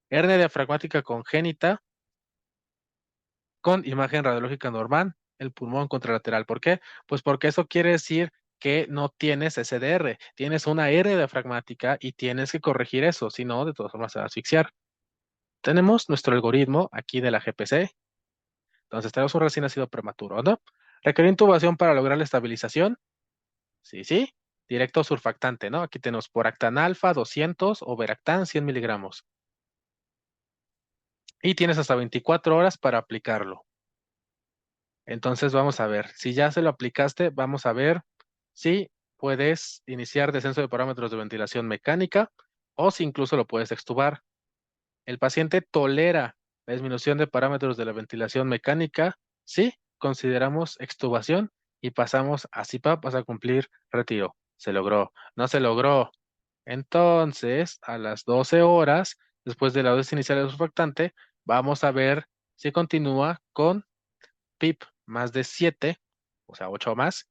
hernia diafragmática congénita con imagen radiológica normal, el pulmón contralateral. ¿Por qué? Pues porque eso quiere decir que no tienes SDR, tienes una hernia diafragmática y tienes que corregir eso, si no, de todas formas se va a asfixiar. Tenemos nuestro algoritmo aquí de la GPC. Entonces tenemos un recién nacido prematuro, ¿no? ¿Requirió intubación para lograr la estabilización? Sí, sí. Directo surfactante, ¿no? Aquí tenemos Poractan alfa 200 o Veractan 100 miligramos. Y tienes hasta 24 horas para aplicarlo. Entonces vamos a ver, si ya se lo aplicaste, vamos a ver si puedes iniciar descenso de parámetros de ventilación mecánica o si incluso lo puedes extubar. ¿El paciente tolera la disminución de parámetros de la ventilación mecánica? Sí, consideramos extubación y pasamos a CPAP hasta cumplir retiro. Se logró, no se logró. Entonces, a las 12 horas, después de la dosis inicial del surfactante, vamos a ver si continúa con PIP más de 7, o sea, 8 o más,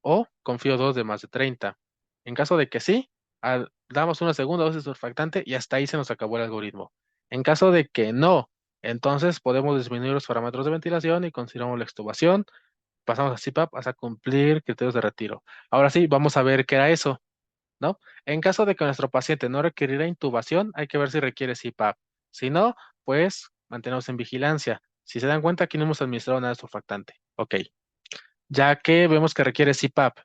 o con FIO2 de más de 30. En caso de que sí, damos una segunda dosis de surfactante y hasta ahí se nos acabó el algoritmo. En caso de que no, entonces podemos disminuir los parámetros de ventilación y consideramos la extubación, pasamos a CPAP hasta cumplir criterios de retiro. Ahora sí, vamos a ver qué era eso, ¿no? En caso de que nuestro paciente no requiriera intubación, hay que ver si requiere CPAP. Si no, pues mantenemos en vigilancia. Si se dan cuenta, aquí no hemos administrado nada de surfactante. Ok. Ya que vemos que requiere CPAP,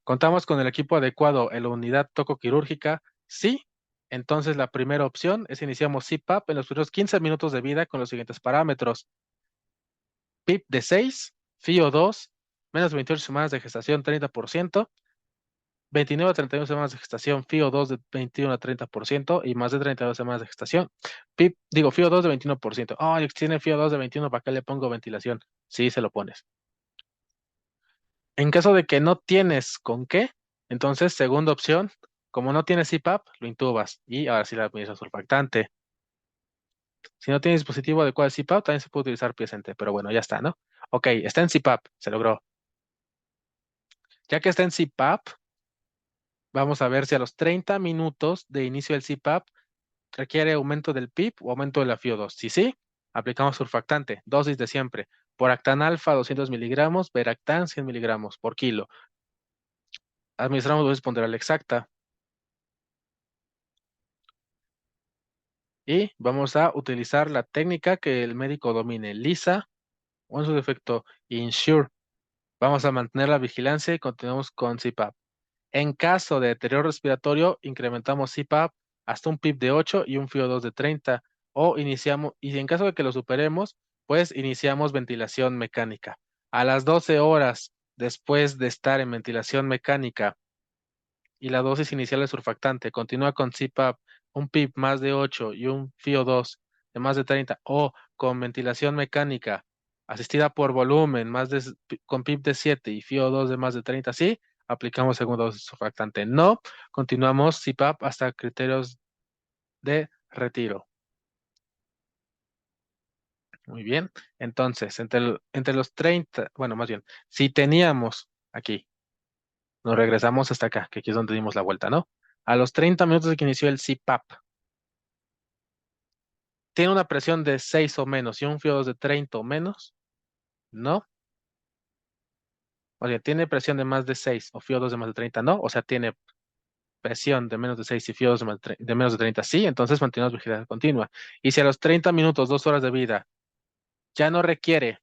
¿contamos con el equipo adecuado en la unidad tocoquirúrgica? Sí. Entonces la primera opción es iniciamos CPAP en los primeros 15 minutos de vida con los siguientes parámetros. PIP de 6, FIO2, menos de 28 semanas de gestación 30%, 29 a 31 semanas de gestación, FIO2 de 21 a 30% y más de 32 semanas de gestación. FIO2 de 21%. Oh, tiene FIO2 de 21, ¿para qué le pongo ventilación? Sí, se lo pones. En caso de que no tienes con qué, entonces, segunda opción, como no tienes CPAP, lo intubas y ahora sí la administras surfactante. Si no tienes dispositivo adecuado de CPAP, también se puede utilizar piezente, pero bueno, ya está, ¿no? Ok, está en CPAP, se logró. Ya que está en CPAP, vamos a ver si a los 30 minutos de inicio del CPAP requiere aumento del PIP o aumento de la FIO2. Si sí, aplicamos surfactante, dosis de siempre. Poractan alfa 200 miligramos, Veractan 100 miligramos por kilo. Administramos dosis ponderal exacta. Y vamos a utilizar la técnica que el médico domine, LISA o en su defecto INSURE. Vamos a mantener la vigilancia y continuamos con CPAP. En caso de deterioro respiratorio, incrementamos CPAP hasta un PIP de 8 y un FIO2 de 30. O iniciamos, y en caso de que lo superemos, pues iniciamos ventilación mecánica. A las 12 horas después de estar en ventilación mecánica y la dosis inicial de surfactante continúa con CPAP, un PIP más de 8 y un FIO2 de más de 30 o con ventilación mecánica asistida por volumen con PIP de 7 y FIO2 de más de 30, sí, aplicamos segunda dosis de surfactante. No, continuamos CPAP hasta criterios de retiro. Muy bien, entonces, entre los 30, bueno, más bien, si teníamos aquí, nos regresamos hasta acá, que aquí es donde dimos la vuelta, ¿no? A los 30 minutos de que inició el CPAP, ¿tiene una presión de 6 o menos y un FIO2 de 30 o menos? No. O sea, ¿tiene presión de más de 6 o FIO2 de más de 30? No. O sea, ¿tiene presión de menos de 6 y FIO2 de menos de 30? Sí. Entonces mantenemos vigilancia continua. Y si a los 30 minutos, 2 horas de vida, ya no requiere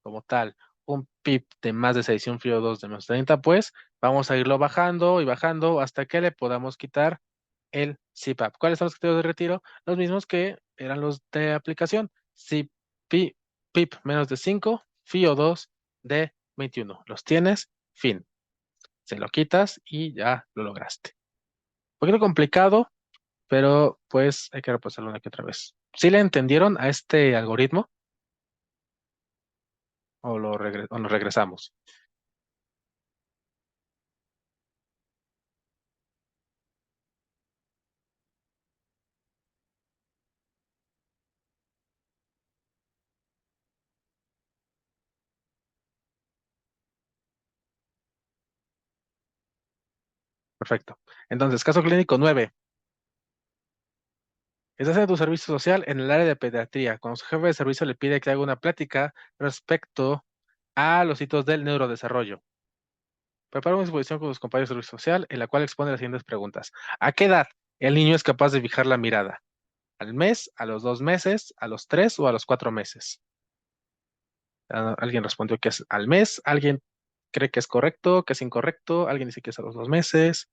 como tal un PIP de más de 6 y un FIO2 de menos de 30, pues vamos a irlo bajando y bajando hasta que le podamos quitar el CPAP. ¿Cuáles son los criterios de retiro? Los mismos que eran los de aplicación. PIP menos de 5, FIO2 de 21. Los tienes, fin. Se lo quitas y ya lo lograste. Un poquito complicado, pero pues hay que repasarlo una que otra vez. ¿Sí le entendieron a este algoritmo? ¿O nos regresamos? Perfecto. Entonces, caso clínico 9. Estás en tu servicio social en el área de pediatría. Cuando su jefe de servicio le pide que haga una plática respecto a los hitos del neurodesarrollo. Prepara una exposición con sus compañeros de servicio social en la cual expone las siguientes preguntas. ¿A qué edad el niño es capaz de fijar la mirada? ¿Al mes, a los 2 meses, a los 3 o a los 4 meses? Alguien respondió que es al mes, alguien cree que es correcto, que es incorrecto, alguien dice que es a los 2 meses.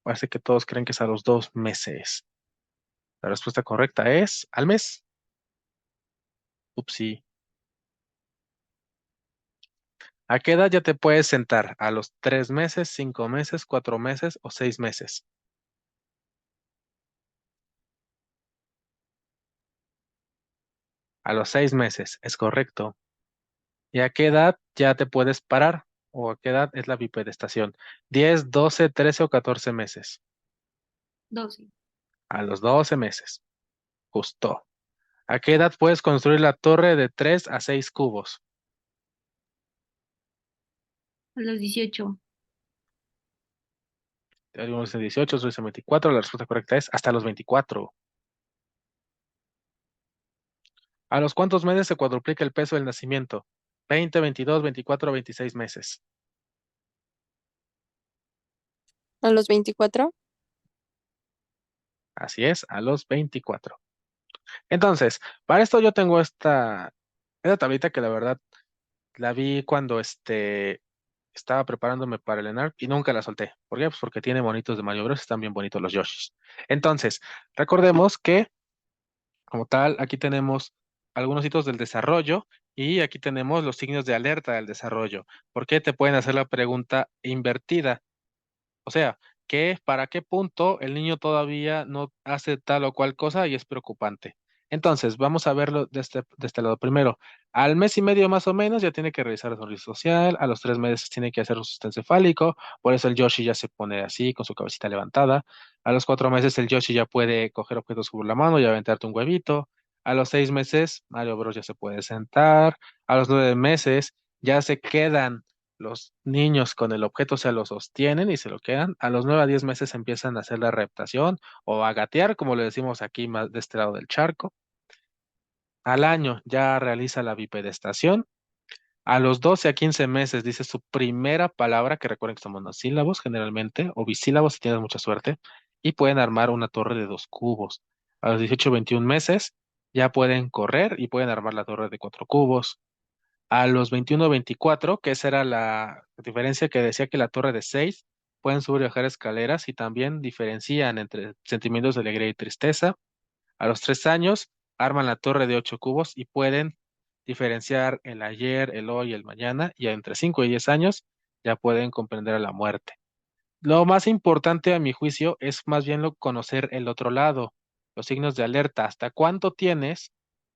Parece que todos creen que es a los 2 meses. La respuesta correcta es al mes. Upsi. ¿A qué edad ya te puedes sentar? ¿A los 3 meses, 5 meses, 4 meses o 6 meses? A los 6 meses, es correcto. ¿Y a qué edad ya te puedes parar? ¿O a qué edad es la bipedestación? ¿10, 12, 13 o 14 meses? 12. A los 12 meses. Justo. ¿A qué edad puedes construir la torre de 3 a 6 cubos? A los 18. Algunos dicen 18, otros dicen 24. La respuesta correcta es hasta los 24. ¿A los cuántos meses se cuadruplica el peso del nacimiento? 20, 22, 24 o 26 meses. A los 24. Así es, a los 24. Entonces, para esto yo tengo esta tablita que la verdad la vi cuando estaba preparándome para el ENARP y nunca la solté. ¿Por qué? Pues porque tiene monitos de Mario Bros. Están bien bonitos los Yoshis. Entonces, recordemos que, como tal, aquí tenemos algunos hitos del desarrollo y aquí tenemos los signos de alerta del desarrollo. ¿Por qué te pueden hacer la pregunta invertida? O sea, para qué punto el niño todavía no hace tal o cual cosa y es preocupante. Entonces, vamos a verlo de este lado primero. Al mes y medio más o menos ya tiene que revisar la sonrisa social, a los 3 meses tiene que hacer un sostén cefálico, por eso el Yoshi ya se pone así, con su cabecita levantada. A los 4 meses el Yoshi ya puede coger objetos con la mano y aventarte un huevito. A los 6 meses, Mario Bros. Ya se puede sentar. A los 9 meses ya se quedan los niños con el objeto, se lo sostienen y se lo quedan. A los 9 a 10 meses empiezan a hacer la reptación o a gatear, como le decimos aquí más de este lado del charco. Al año ya realiza la bipedestación. A los 12 a 15 meses dice su primera palabra, que recuerden que son monosílabos generalmente, o bisílabos si tienes mucha suerte, y pueden armar una torre de 2 cubos. A los 18 a 21 meses ya pueden correr y pueden armar la torre de 4 cubos. A los 21 o 24, que esa era la diferencia que decía que la torre de 6 pueden subir y bajar escaleras y también diferencian entre sentimientos de alegría y tristeza. A los 3 años arman la torre de 8 cubos y pueden diferenciar el ayer, el hoy, el mañana, y entre 5 y 10 años ya pueden comprender a la muerte. Lo más importante a mi juicio es más bien conocer el otro lado, los signos de alerta. ¿Hasta cuánto tienes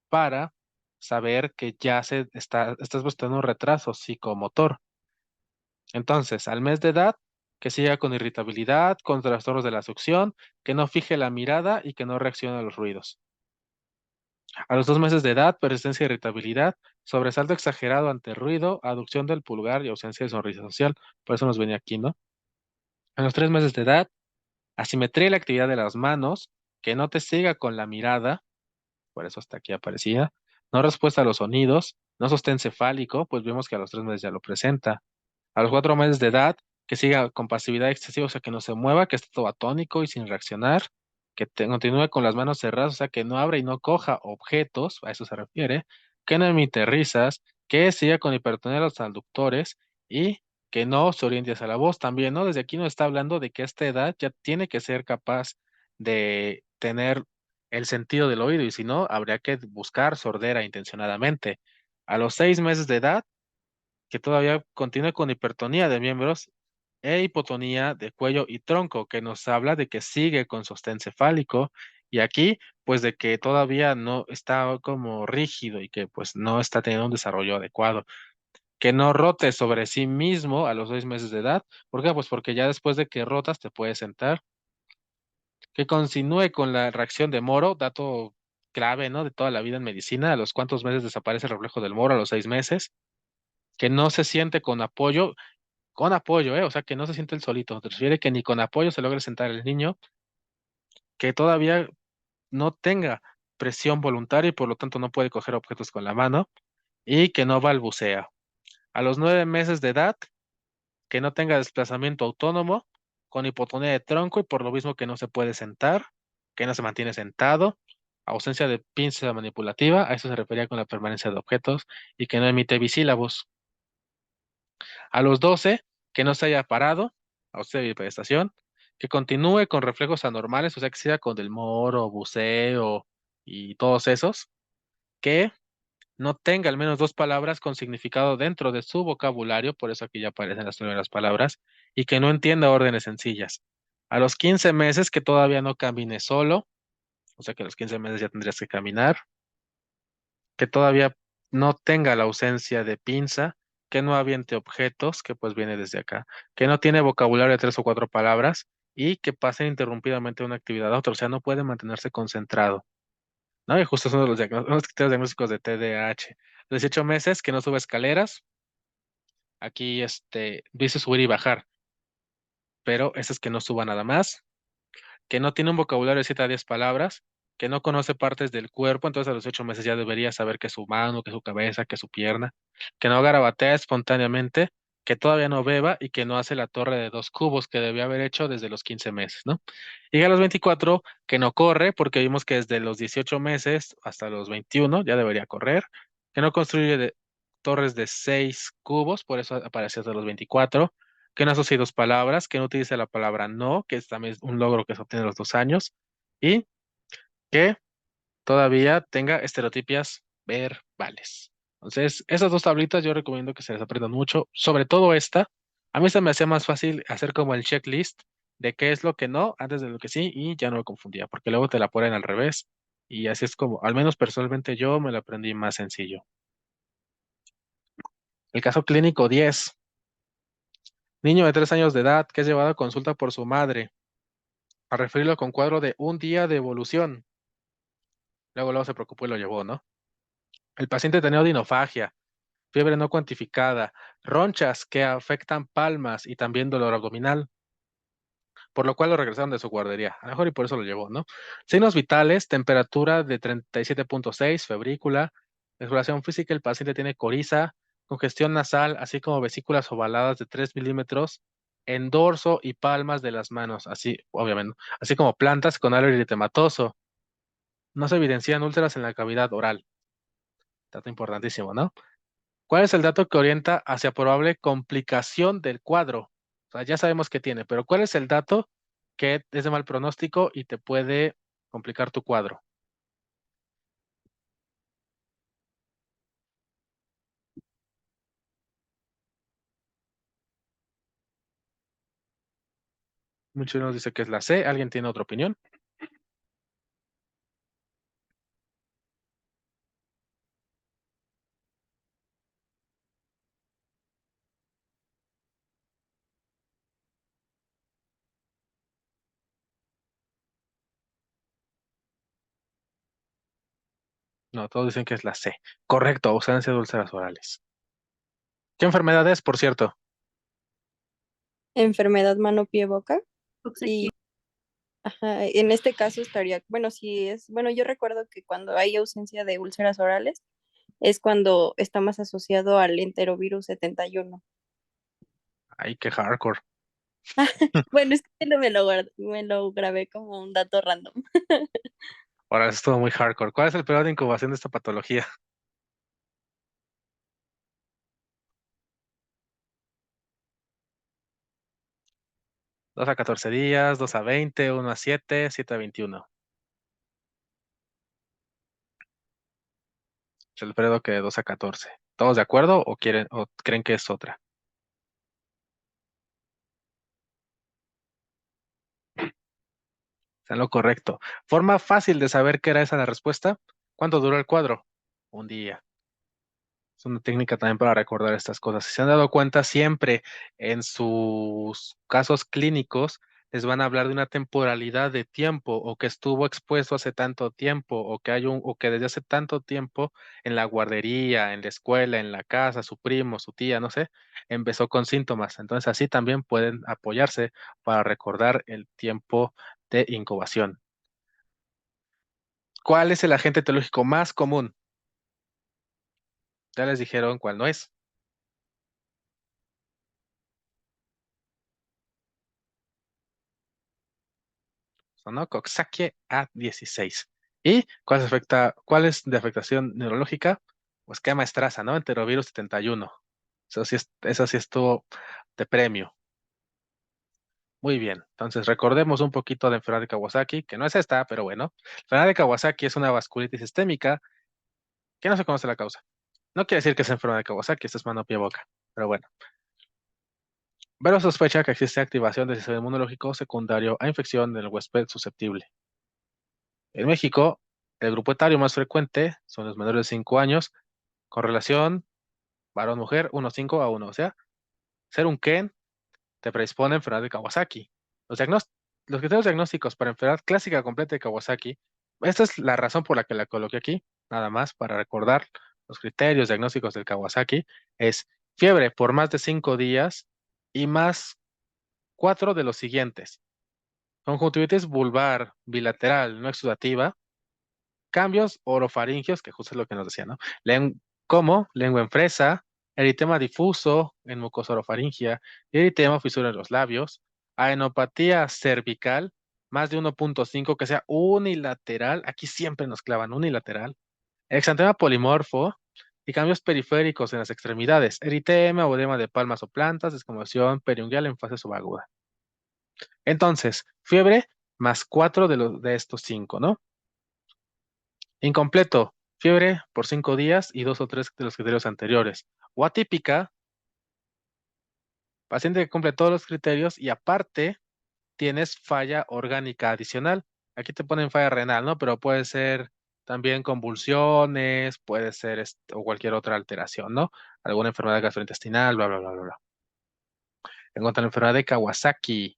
para saber que ya estás mostrando un retraso psicomotor? Entonces, al mes de edad, que siga con irritabilidad, con trastornos de la succión, que no fije la mirada y que no reaccione a los ruidos. A los 2 meses de edad, persistencia de irritabilidad, sobresalto exagerado ante ruido, aducción del pulgar y ausencia de sonrisa social. Por eso nos venía aquí, ¿no? A los 3 meses de edad, asimetría y la actividad de las manos, que no te siga con la mirada, por eso hasta aquí aparecía. No respuesta a los sonidos, no sostén cefálico, pues vemos que a los 3 meses ya lo presenta. A los 4 meses de edad, que siga con pasividad excesiva, o sea, que no se mueva, que esté todo atónico y sin reaccionar, que continúe con las manos cerradas, o sea, que no abra y no coja objetos, a eso se refiere, que no emite risas, que siga con hipertonía de los abductores y que no se oriente hacia la voz también, ¿no? Desde aquí nos está hablando de que a esta edad ya tiene que ser capaz de tener el sentido del oído y si no, habría que buscar sordera intencionadamente. A los 6 meses de edad, que todavía continúe con hipertonía de miembros e hipotonía de cuello y tronco, que nos habla de que sigue con sostén cefálico y aquí, pues de que todavía no está como rígido y que pues no está teniendo un desarrollo adecuado. Que no rote sobre sí mismo a los 6 meses de edad. ¿Por qué? Pues porque ya después de que rotas te puedes sentar. Que continúe con la reacción de Moro, dato clave, ¿no? De toda la vida en medicina, a los cuántos meses desaparece el reflejo del Moro, a los 6 meses. Que no se siente con apoyo, ¿eh? O sea, que no se siente el solito. Se refiere que ni con apoyo se logre sentar el niño, que todavía no tenga presión voluntaria y por lo tanto no puede coger objetos con la mano y que no balbucea. A los 9 meses de edad, que no tenga desplazamiento autónomo, con hipotonía de tronco y por lo mismo que no se puede sentar, que no se mantiene sentado. ausencia de pinza manipulativa, a eso se refería con la permanencia de objetos, y que no emite bisílabos. A los 12, que no se haya parado, ausencia de bipedestación, que continúe con reflejos anormales, o sea, que siga con del moro, buceo y todos esos, que no tenga al menos dos palabras con significado dentro de su vocabulario, por eso aquí ya aparecen las primeras palabras, y que no entienda órdenes sencillas. A los 15 meses que todavía no camine solo, o sea que a los 15 meses ya tendrías que caminar, que todavía no tenga la ausencia de pinza, que no aviente objetos, que pues viene desde acá, que no tiene vocabulario de tres o cuatro palabras y que pase interrumpidamente de una actividad a otra, o sea, no puede mantenerse concentrado. ¿No? Y justo es uno de los, unos criterios diagnósticos de TDAH. 18 meses, que no sube escaleras. Aquí dice subir y bajar, pero ese es que no suba nada más. Que no tiene un vocabulario de 7 a 10 palabras, que no conoce partes del cuerpo, entonces a los 8 meses ya debería saber que es su mano, que es su cabeza, que es su pierna. Que no garabatea espontáneamente, que todavía no beba y que no hace la torre de 2 cubos que debía haber hecho desde los 15 meses, ¿no? Y a los 24, que no corre, porque vimos que desde los 18 meses hasta los 21 ya debería correr. Que no construye torres de 6 cubos, por eso aparece hasta los 24. Que no asocie dos palabras, que no utilice la palabra no, que es también un logro que se obtiene a los 2 años. Y que todavía tenga estereotipias verbales. Entonces, esas dos tablitas yo recomiendo que se les aprendan mucho, sobre todo esta. A mí se me hacía más fácil hacer como el checklist de qué es lo que no antes de lo que sí y ya no me confundía, porque luego te la ponen al revés y así es como, al menos personalmente yo me lo aprendí más sencillo. El caso clínico 10. Niño de 3 años de edad que es llevado a consulta por su madre, a referirlo con cuadro de un día de evolución. Luego se preocupó y lo llevó, ¿no? El paciente tenía odinofagia, fiebre no cuantificada, ronchas que afectan palmas y también dolor abdominal, por lo cual lo regresaron de su guardería. A lo mejor y por eso lo llevó, ¿no? Signos vitales, temperatura de 37.6, febrícula, exploración física, el paciente tiene coriza, congestión nasal, así como vesículas ovaladas de 3 milímetros en dorso y palmas de las manos, así, obviamente, así como plantas con algo eritematoso. No se evidencian úlceras en la cavidad oral. Dato importantísimo, ¿no? ¿Cuál es el dato que orienta hacia probable complicación del cuadro? O sea, ya sabemos que tiene, pero ¿cuál es el dato que es de mal pronóstico y te puede complicar tu cuadro? Muchos nos dice que es la C. ¿Alguien tiene otra opinión? No, todos dicen que es la C. Correcto, ausencia de úlceras orales. ¿Qué enfermedad es, por cierto? Enfermedad mano, pie, boca. Coxsackie. Ajá, en este caso estaría, bueno, sí es, bueno, yo recuerdo que cuando hay ausencia de úlceras orales es cuando está más asociado al enterovirus 71. Ay, qué hardcore. Bueno, es que me lo grabé como un dato random. Ahora, eso estuvo muy hardcore. ¿Cuál es el periodo de incubación de esta patología? 2 a 14 días, 2 a 20, 1 a 7, 7 a 21. Es el periodo que de 2 a 14. ¿Todos de acuerdo o quieren o creen que es otra? Está en lo correcto. Forma fácil de saber qué era esa la respuesta. ¿Cuánto duró el cuadro? Un día. Es una técnica también para recordar estas cosas. Si se han dado cuenta, siempre en sus casos clínicos les van a hablar de una temporalidad de tiempo o que estuvo expuesto hace tanto tiempo o que o que desde hace tanto tiempo en la guardería, en la escuela, en la casa, su primo, su tía, no sé, empezó con síntomas. Entonces así también pueden apoyarse para recordar el tiempo de incubación. ¿Cuál es el agente etiológico más común? Ya les dijeron cuál no es. Sonó Coxsackie A16. ¿Y cuál es de afectación neurológica? Pues quema estrasa, ¿no? Enterovirus 71. Eso sí estuvo de premio. Muy bien, entonces recordemos un poquito de la enfermedad de Kawasaki, que no es esta, pero bueno. La enfermedad de Kawasaki es una vasculitis sistémica que no se conoce la causa. No quiere decir que sea enfermedad de Kawasaki, esto es mano, pie, boca, pero bueno. Pero sospecha que existe activación del sistema inmunológico secundario a infección del huésped susceptible. En México, el grupo etario más frecuente son los menores de 5 años, con relación varón-mujer 1,5 a 1. O sea, ser un Ken te predispone a enfermedad de Kawasaki. Los criterios diagnósticos para enfermedad clásica completa de Kawasaki, esta es la razón por la que la coloqué aquí, nada más para recordar los criterios diagnósticos del Kawasaki, es fiebre por más de 5 días y más 4 de los siguientes. Conjuntivitis vulvar bilateral no exudativa, cambios orofaringios, que justo es lo que nos decía, ¿no? Como lengua en fresa, eritema difuso en mucosa orofaringia, eritema o fisura en los labios, adenopatía cervical, más de 1,5 que sea unilateral, aquí siempre nos clavan unilateral, exantema polimorfo y cambios periféricos en las extremidades, eritema o edema de palmas o plantas, descamación periungual en fase subaguda. Entonces, fiebre más 4 de estos 5, ¿no? Incompleto, fiebre por 5 días y 2 o 3 de los criterios anteriores. O atípica, paciente que cumple todos los criterios y aparte tienes falla orgánica adicional. Aquí te ponen falla renal, ¿no? Pero puede ser también convulsiones, puede ser o cualquier otra alteración, ¿no? Alguna enfermedad gastrointestinal, bla, bla, bla, bla, bla. En cuanto a la enfermedad de Kawasaki,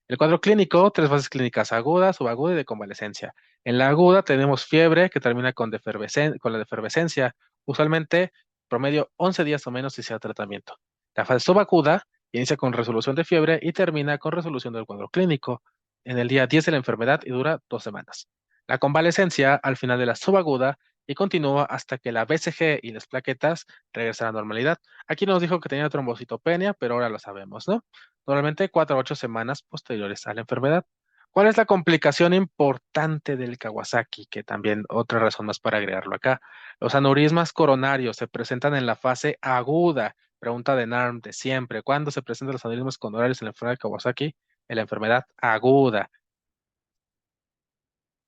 el cuadro clínico, 3 fases clínicas: aguda, subaguda y de convalecencia. En la aguda tenemos fiebre que termina con la defervescencia, usualmente promedio 11 días o menos si se da tratamiento. La fase subaguda inicia con resolución de fiebre y termina con resolución del cuadro clínico en el día 10 de la enfermedad y dura 2 semanas. La convalecencia al final de la subaguda y continúa hasta que la BCG y las plaquetas regresan a la normalidad. Aquí nos dijo que tenía trombocitopenia, pero ahora lo sabemos, ¿no? Normalmente 4 a 8 semanas posteriores a la enfermedad. ¿Cuál es la complicación importante del Kawasaki? Que también otra razón más para agregarlo acá. Los aneurismas coronarios se presentan en la fase aguda. Pregunta de NARM de siempre. ¿Cuándo se presentan los aneurismas coronarios en la enfermedad de Kawasaki? En la enfermedad aguda,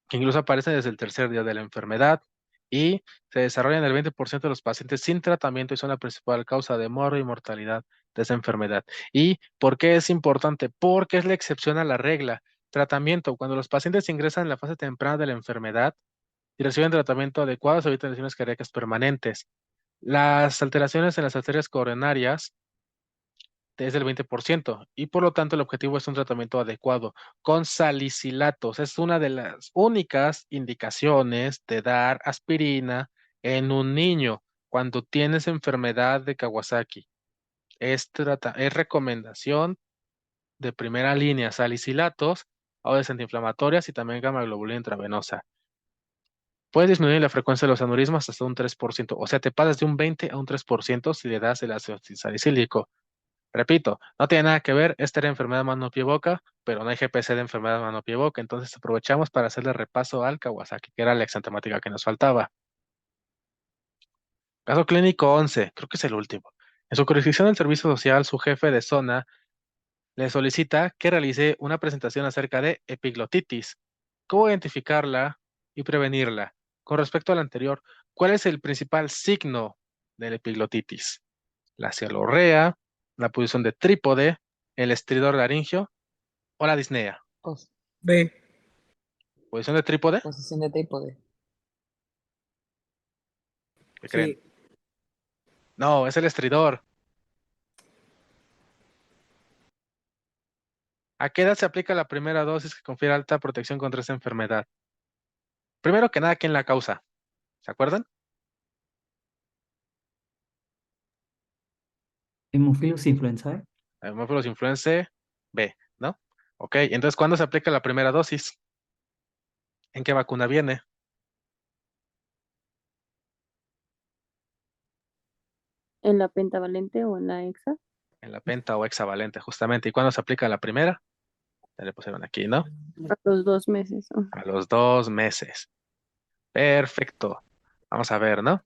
que incluso aparece desde el tercer día de la enfermedad y se desarrolla en el 20% de los pacientes sin tratamiento y son la principal causa de muerte y mortalidad de esa enfermedad. ¿Y por qué es importante? Porque es la excepción a la regla. Tratamiento. Cuando los pacientes ingresan en la fase temprana de la enfermedad y reciben tratamiento adecuado, se evitan lesiones cardíacas permanentes. Las alteraciones en las arterias coronarias es del 20% y por lo tanto el objetivo es un tratamiento adecuado con salicilatos. Es una de las únicas indicaciones de dar aspirina en un niño cuando tienes enfermedad de Kawasaki. Es recomendación de primera línea salicilatos, órdenes antiinflamatorias y también gamma globulina intravenosa. Puedes disminuir la frecuencia de los aneurismas hasta un 3%, o sea, te pasas de un 20 a un 3% si le das el ácido salicílico. Repito, no tiene nada que ver, esta era enfermedad mano-pie-boca, pero no hay GPC de enfermedad mano-pie-boca, entonces aprovechamos para hacerle repaso al Kawasaki, que era la exantemática que nos faltaba. Caso clínico 11, creo que es el último. En su jurisdicción del servicio social, su jefe de zona le solicita que realice una presentación acerca de epiglotitis. ¿Cómo identificarla y prevenirla? Con respecto al anterior, ¿cuál es el principal signo de la epiglotitis? La cialorrea, la posición de trípode, el estridor laringio o la disnea. Pos- B. Posición de trípode, Posición de trípode. ¿qué creen? Sí. No, es el estridor. ¿A qué edad se aplica la primera dosis que confiere alta protección contra esta enfermedad? Primero que nada, ¿quién la causa? ¿Se acuerdan? Hemofilus influenzae. Hemófilos influenzae B, ¿no? Ok, entonces, ¿cuándo se aplica la primera dosis? ¿En qué vacuna viene? ¿En la pentavalente o en la hexa? En la penta o hexavalente, justamente. ¿Y cuándo se aplica la primera? Ya le pusieron aquí, ¿no? A los 2 meses. A los 2 meses. Perfecto. Vamos a ver, ¿no?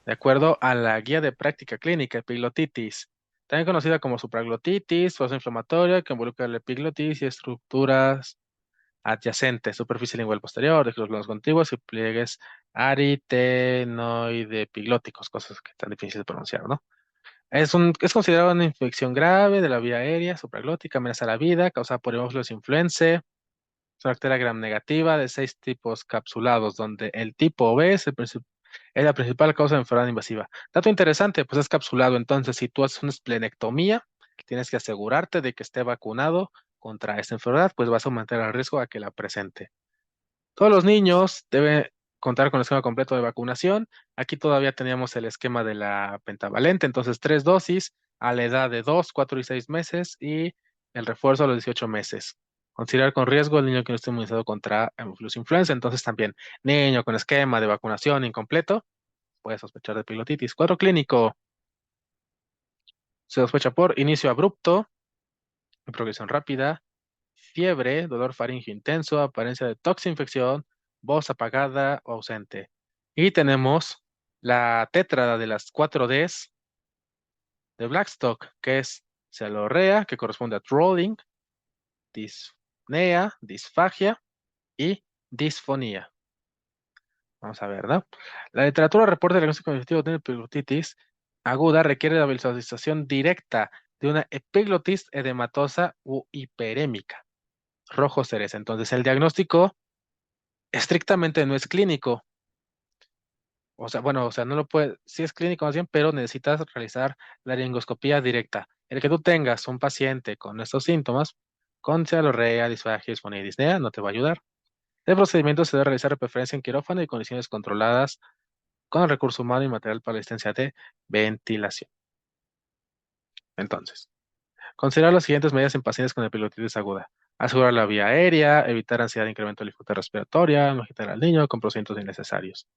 De acuerdo a la guía de práctica clínica, epiglotitis, también conocida como supraglotitis, fase inflamatoria que involucra la epiglotis y estructuras adyacentes, superficie lingual posterior, de los glandos contiguos y pliegues aritenoidepiglóticos, cosas que están difíciles de pronunciar, ¿no? Es considerada una infección grave de la vía aérea, supraglótica, amenaza a la vida, causada por Haemophilus influenzae. Es una bacteria gram negativa de 6 tipos capsulados, donde el tipo B es la principal causa de enfermedad invasiva. Dato interesante, pues es capsulado, entonces si tú haces una esplenectomía, tienes que asegurarte de que esté vacunado contra esta enfermedad, pues vas a aumentar el riesgo a que la presente. Todos los niños deben contar con el esquema completo de vacunación. Aquí todavía teníamos el esquema de la pentavalente, entonces 3 dosis a la edad de 2, 4 y 6 meses y el refuerzo a los 18 meses. Considerar con riesgo el niño que no esté inmunizado contra Haemophilus influenza, entonces también niño con esquema de vacunación incompleto puede sospechar de pilotitis. Cuadro clínico. Se sospecha por inicio abrupto, progresión rápida, fiebre, dolor faríngeo intenso, apariencia de toxinfección, voz apagada o ausente. Y tenemos la tétrada de las 4 Ds de Blackstock, que es celorrea, que corresponde a drooling, disnea, disfagia y disfonía. Vamos a ver, ¿no? La literatura reporta el diagnóstico definitivo de una epiglotitis aguda requiere la visualización directa de una epiglotis edematosa u hiperémica, rojo cereza. Entonces, el diagnóstico estrictamente no es clínico. O sea, bueno, o sea, no lo puede, sí es clínico más bien, pero necesitas realizar la laringoscopía directa. El que tú tengas un paciente con estos síntomas, con cealorrea, disfagia, disfonía y disnea, no te va a ayudar. El procedimiento se debe realizar de preferencia en quirófano y condiciones controladas con el recurso humano y material para la asistencia de ventilación. Entonces, considerar las siguientes medidas en pacientes con epiglottitis aguda. Asegurar la vía aérea, evitar ansiedad de incremento de la dificultad respiratoria, no agitar al niño con procedimientos innecesarios.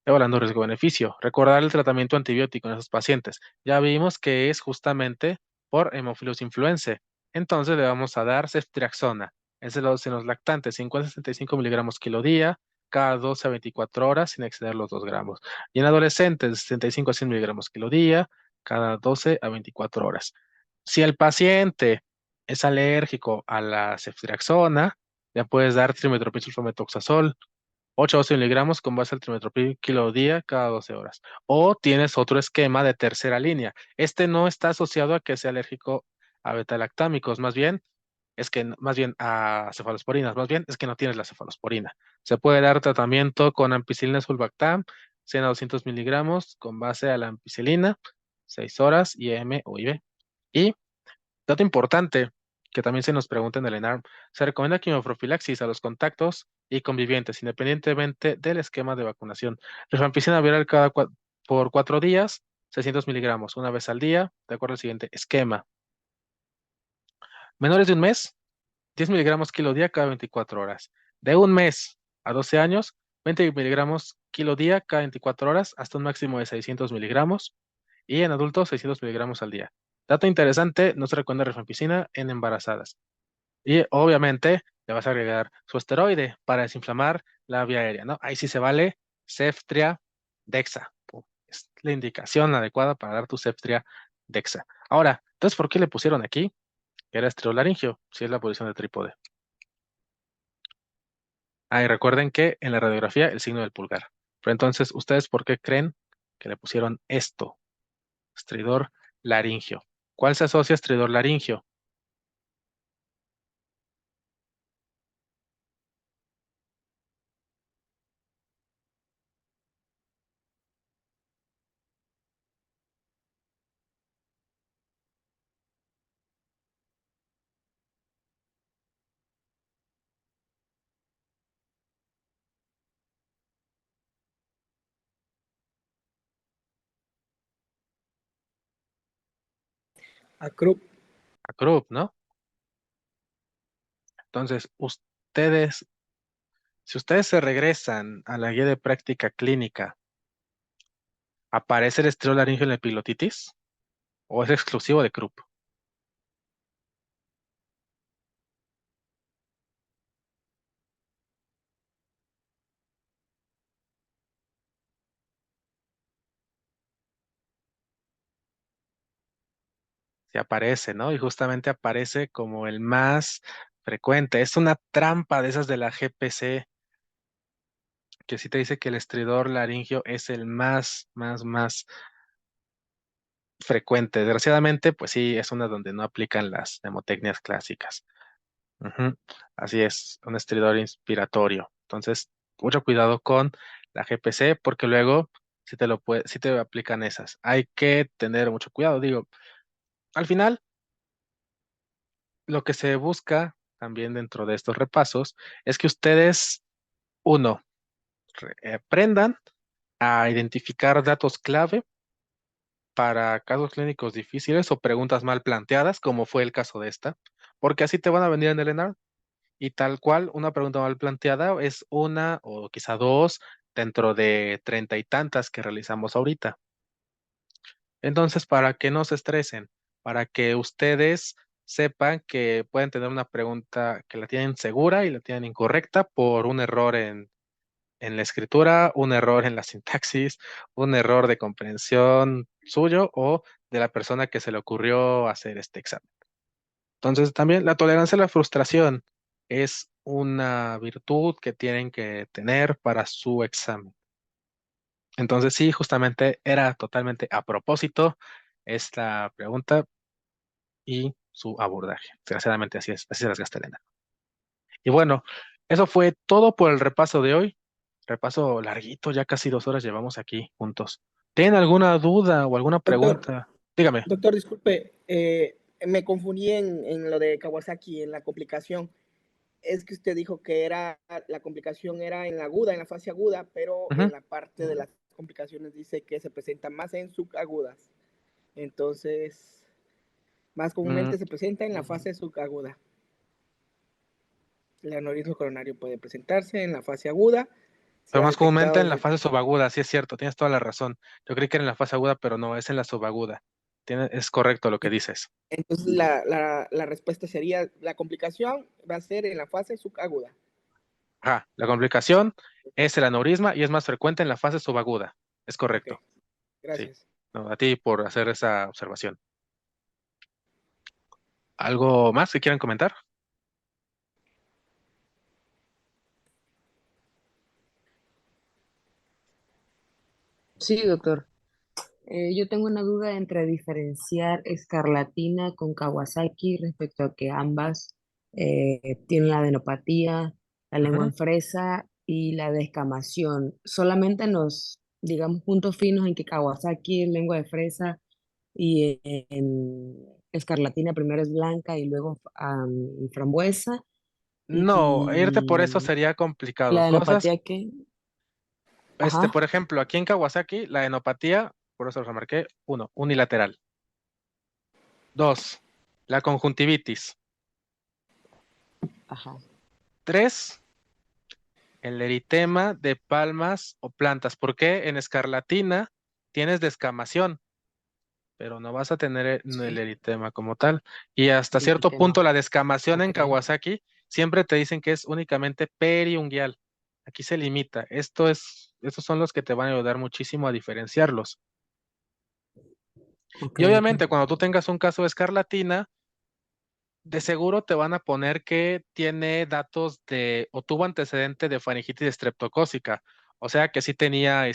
Evaluando riesgo-beneficio. Recordar el tratamiento antibiótico en esos pacientes. Ya vimos que es justamente por Haemophilus influenzae. Entonces le vamos a dar ceftriaxona. Es de los en los lactantes, 50 a 65 miligramos kilo día, cada 12 a 24 horas sin exceder los 2 gramos. Y en adolescentes, de 65 a 100 miligramos kilo día, cada 12 a 24 horas. Si el paciente es alérgico a la ceftriaxona, le puedes dar trimethoprim sulfametoxazol 8 a 12 miligramos con base al trimetoprim kilo día cada 12 horas. O tienes otro esquema de tercera línea. Este no está asociado a que sea alérgico a betalactámicos, más bien más bien a cefalosporinas, más bien es que no tienes la cefalosporina. Se puede dar tratamiento con ampicilina sulbactam, 100 a 200 miligramos con base a la ampicilina, 6 horas, IM o IV. Y dato importante, que también se nos pregunta en el ENARM, se recomienda quimioprofilaxis a los contactos y convivientes, independientemente del esquema de vacunación. Rifampicina viral por 4 días, 600 miligramos, una vez al día, de acuerdo al siguiente esquema. Menores de un mes, 10 miligramos kilo día cada 24 horas. De un mes a 12 años, 20 miligramos kilo día cada 24 horas, hasta un máximo de 600 miligramos. Y en adultos, 600 miligramos al día. Dato interesante, no se recomienda rifampicina en embarazadas. Y obviamente le vas a agregar su esteroide para desinflamar la vía aérea, ¿no? Ahí sí se vale Ceftria Dexa. Es la indicación adecuada para dar tu Ceftria Dexa. Ahora, entonces, ¿por qué le pusieron aquí que era estriolaringio? Si es la posición de trípode. Ah, y recuerden que en la radiografía el signo del pulgar. Pero entonces, ¿ustedes por qué creen que le pusieron esto? Estridor laringio. ¿Cuál se asocia a estridor laringio? A Krupp. A Krupp, ¿no? Entonces, si ustedes se regresan a la guía de práctica clínica, ¿aparece el estrés laringio en la epiglottitis? ¿O es exclusivo de Krupp? sí aparece, ¿no? Y justamente aparece como el más frecuente. Es una trampa de esas de la GPC, que sí te dice que el estridor laringio es el más frecuente. Desgraciadamente, pues sí, es una donde no aplican las mnemotecnias clásicas. Ujú. Así es, un estridor inspiratorio. Entonces, mucho cuidado con la GPC porque luego si te aplican esas. Hay que tener mucho cuidado. Digo, al final, lo que se busca también dentro de estos repasos es que ustedes, uno, aprendan a identificar datos clave para casos clínicos difíciles o preguntas mal planteadas, como fue el caso de esta, porque así te van a venir en el ENAR. Y tal cual, una pregunta mal planteada es una o quizá dos dentro de 30 y tantas que realizamos ahorita. Entonces, para que no se estresen, para que ustedes sepan que pueden tener una pregunta que la tienen segura y la tienen incorrecta por un error en la escritura, un error en la sintaxis, un error de comprensión suyo o de la persona que se le ocurrió hacer este examen. Entonces, también la tolerancia a la frustración es una virtud que tienen que tener para su examen. Entonces, sí, justamente era totalmente a propósito esta pregunta y su abordaje. Desgraciadamente, así es, así se las gasta Elena. Y bueno, eso fue todo por el repaso de hoy. Repaso larguito, ya casi 2 horas llevamos aquí juntos. ¿Tienen alguna duda o alguna Doctor, pregunta? Dígame. doctor, disculpe, me confundí en lo de Kawasaki, en la complicación. Es que usted dijo que la complicación era en aguda, en la fase aguda, pero Ujú. en la parte de las complicaciones dice que se presenta más en subagudas. Entonces, más Mm, comúnmente se presenta en la fase subaguda. El aneurisma coronario puede presentarse en la fase aguda. Se Pero ha más comúnmente detectado en la desde... fase subaguda, sí es cierto, tienes toda la razón. Yo creí que era en la fase aguda, pero no, es en la subaguda. Es correcto lo que dices. Entonces, la respuesta sería, la complicación va a ser en la fase subaguda. Ajá, la complicación es el aneurisma y es más frecuente en la fase subaguda. Es Ok, correcto. Sí. gracias. No, a ti por hacer esa observación. ¿Algo más que quieran comentar? Sí, doctor. Yo tengo una duda entre diferenciar escarlatina con Kawasaki respecto a que ambas tienen la adenopatía, la lengua Ujú. en fresa y la descamación. Solamente nos, digamos, puntos finos en que Kawasaki es lengua de fresa y en escarlatina primero es blanca y luego frambuesa. No, irte por eso Y sería la complicado. Cosas, adenopatía que, por ajá, ejemplo, aquí en Kawasaki, la enopatía, por eso lo remarqué, uno, unilateral. Dos, la conjuntivitis. ajá, Tres, el eritema de palmas o plantas. Porque en escarlatina tienes descamación, pero no vas a tener el sí, eritema como tal. Y hasta el cierto punto eritema, la descamación ok, en Kawasaki siempre te dicen que es únicamente periunguial. Aquí se limita. Estos son los que te van a ayudar muchísimo a diferenciarlos. ok, Y ok, obviamente cuando tú tengas un caso de escarlatina, de seguro te van a poner que tiene datos o tuvo antecedente de faringitis estreptocócica. O sea que sí tenía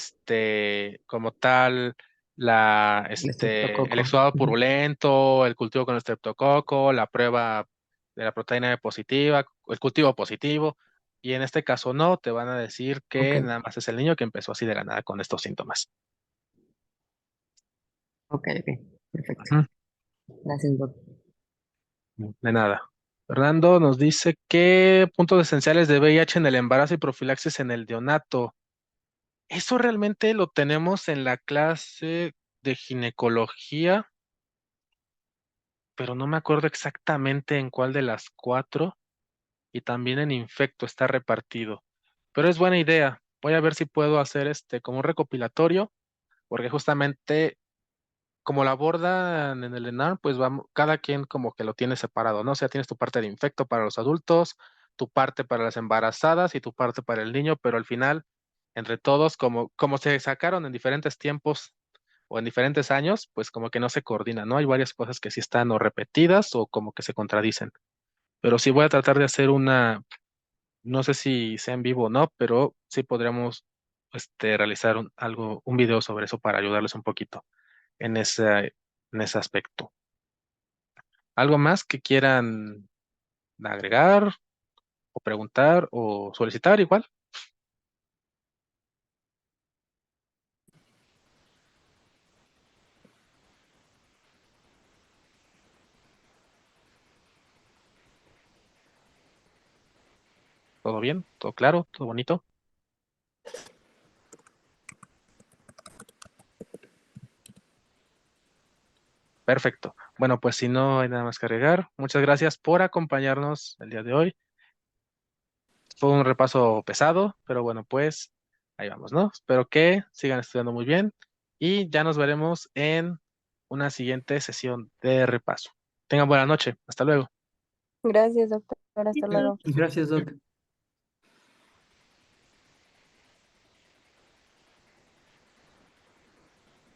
como tal el el estreptococo. exudado Ujú. purulento, el cultivo con estreptococo, la prueba de la proteína B positiva, el cultivo positivo. Y en este caso no, te van a decir Ok, que nada más es el niño que empezó así de la nada con estos síntomas. ok, ok, perfecto. Ujú. Gracias, doctor. De nada. Fernando nos dice que puntos esenciales de VIH en el embarazo y profilaxis en el neonato. Eso realmente lo tenemos en la clase de ginecología, pero no me acuerdo exactamente en cuál de las cuatro. Y también en infecto está repartido. Pero es buena idea. Voy a ver si puedo hacer como un recopilatorio, porque justamente como la abordan en el ENAR, pues vamos, cada quien como que lo tiene separado, ¿no? O sea, tienes tu parte de infecto para los adultos, tu parte para las embarazadas y tu parte para el niño, pero al final, entre todos, como se sacaron en diferentes tiempos o en diferentes años, pues como que no se coordina, ¿no? Hay varias cosas que sí están o repetidas o como que se contradicen. Pero sí voy a tratar de hacer una, no sé si sea en vivo o no, pero sí podríamos realizar un video sobre eso para ayudarles un poquito en ese aspecto. ¿Algo más que quieran agregar o preguntar o solicitar igual? ¿Todo bien? ¿Todo claro? ¿Todo bonito? Perfecto. Bueno, pues si no hay nada más que agregar, muchas gracias por acompañarnos el día de hoy. Fue un repaso pesado, pero bueno, pues ahí vamos, ¿no? Espero que sigan estudiando muy bien y ya nos veremos en una siguiente sesión de repaso. Tengan buena noche. Hasta luego. Gracias, doctor. Hasta luego. Gracias, Doc.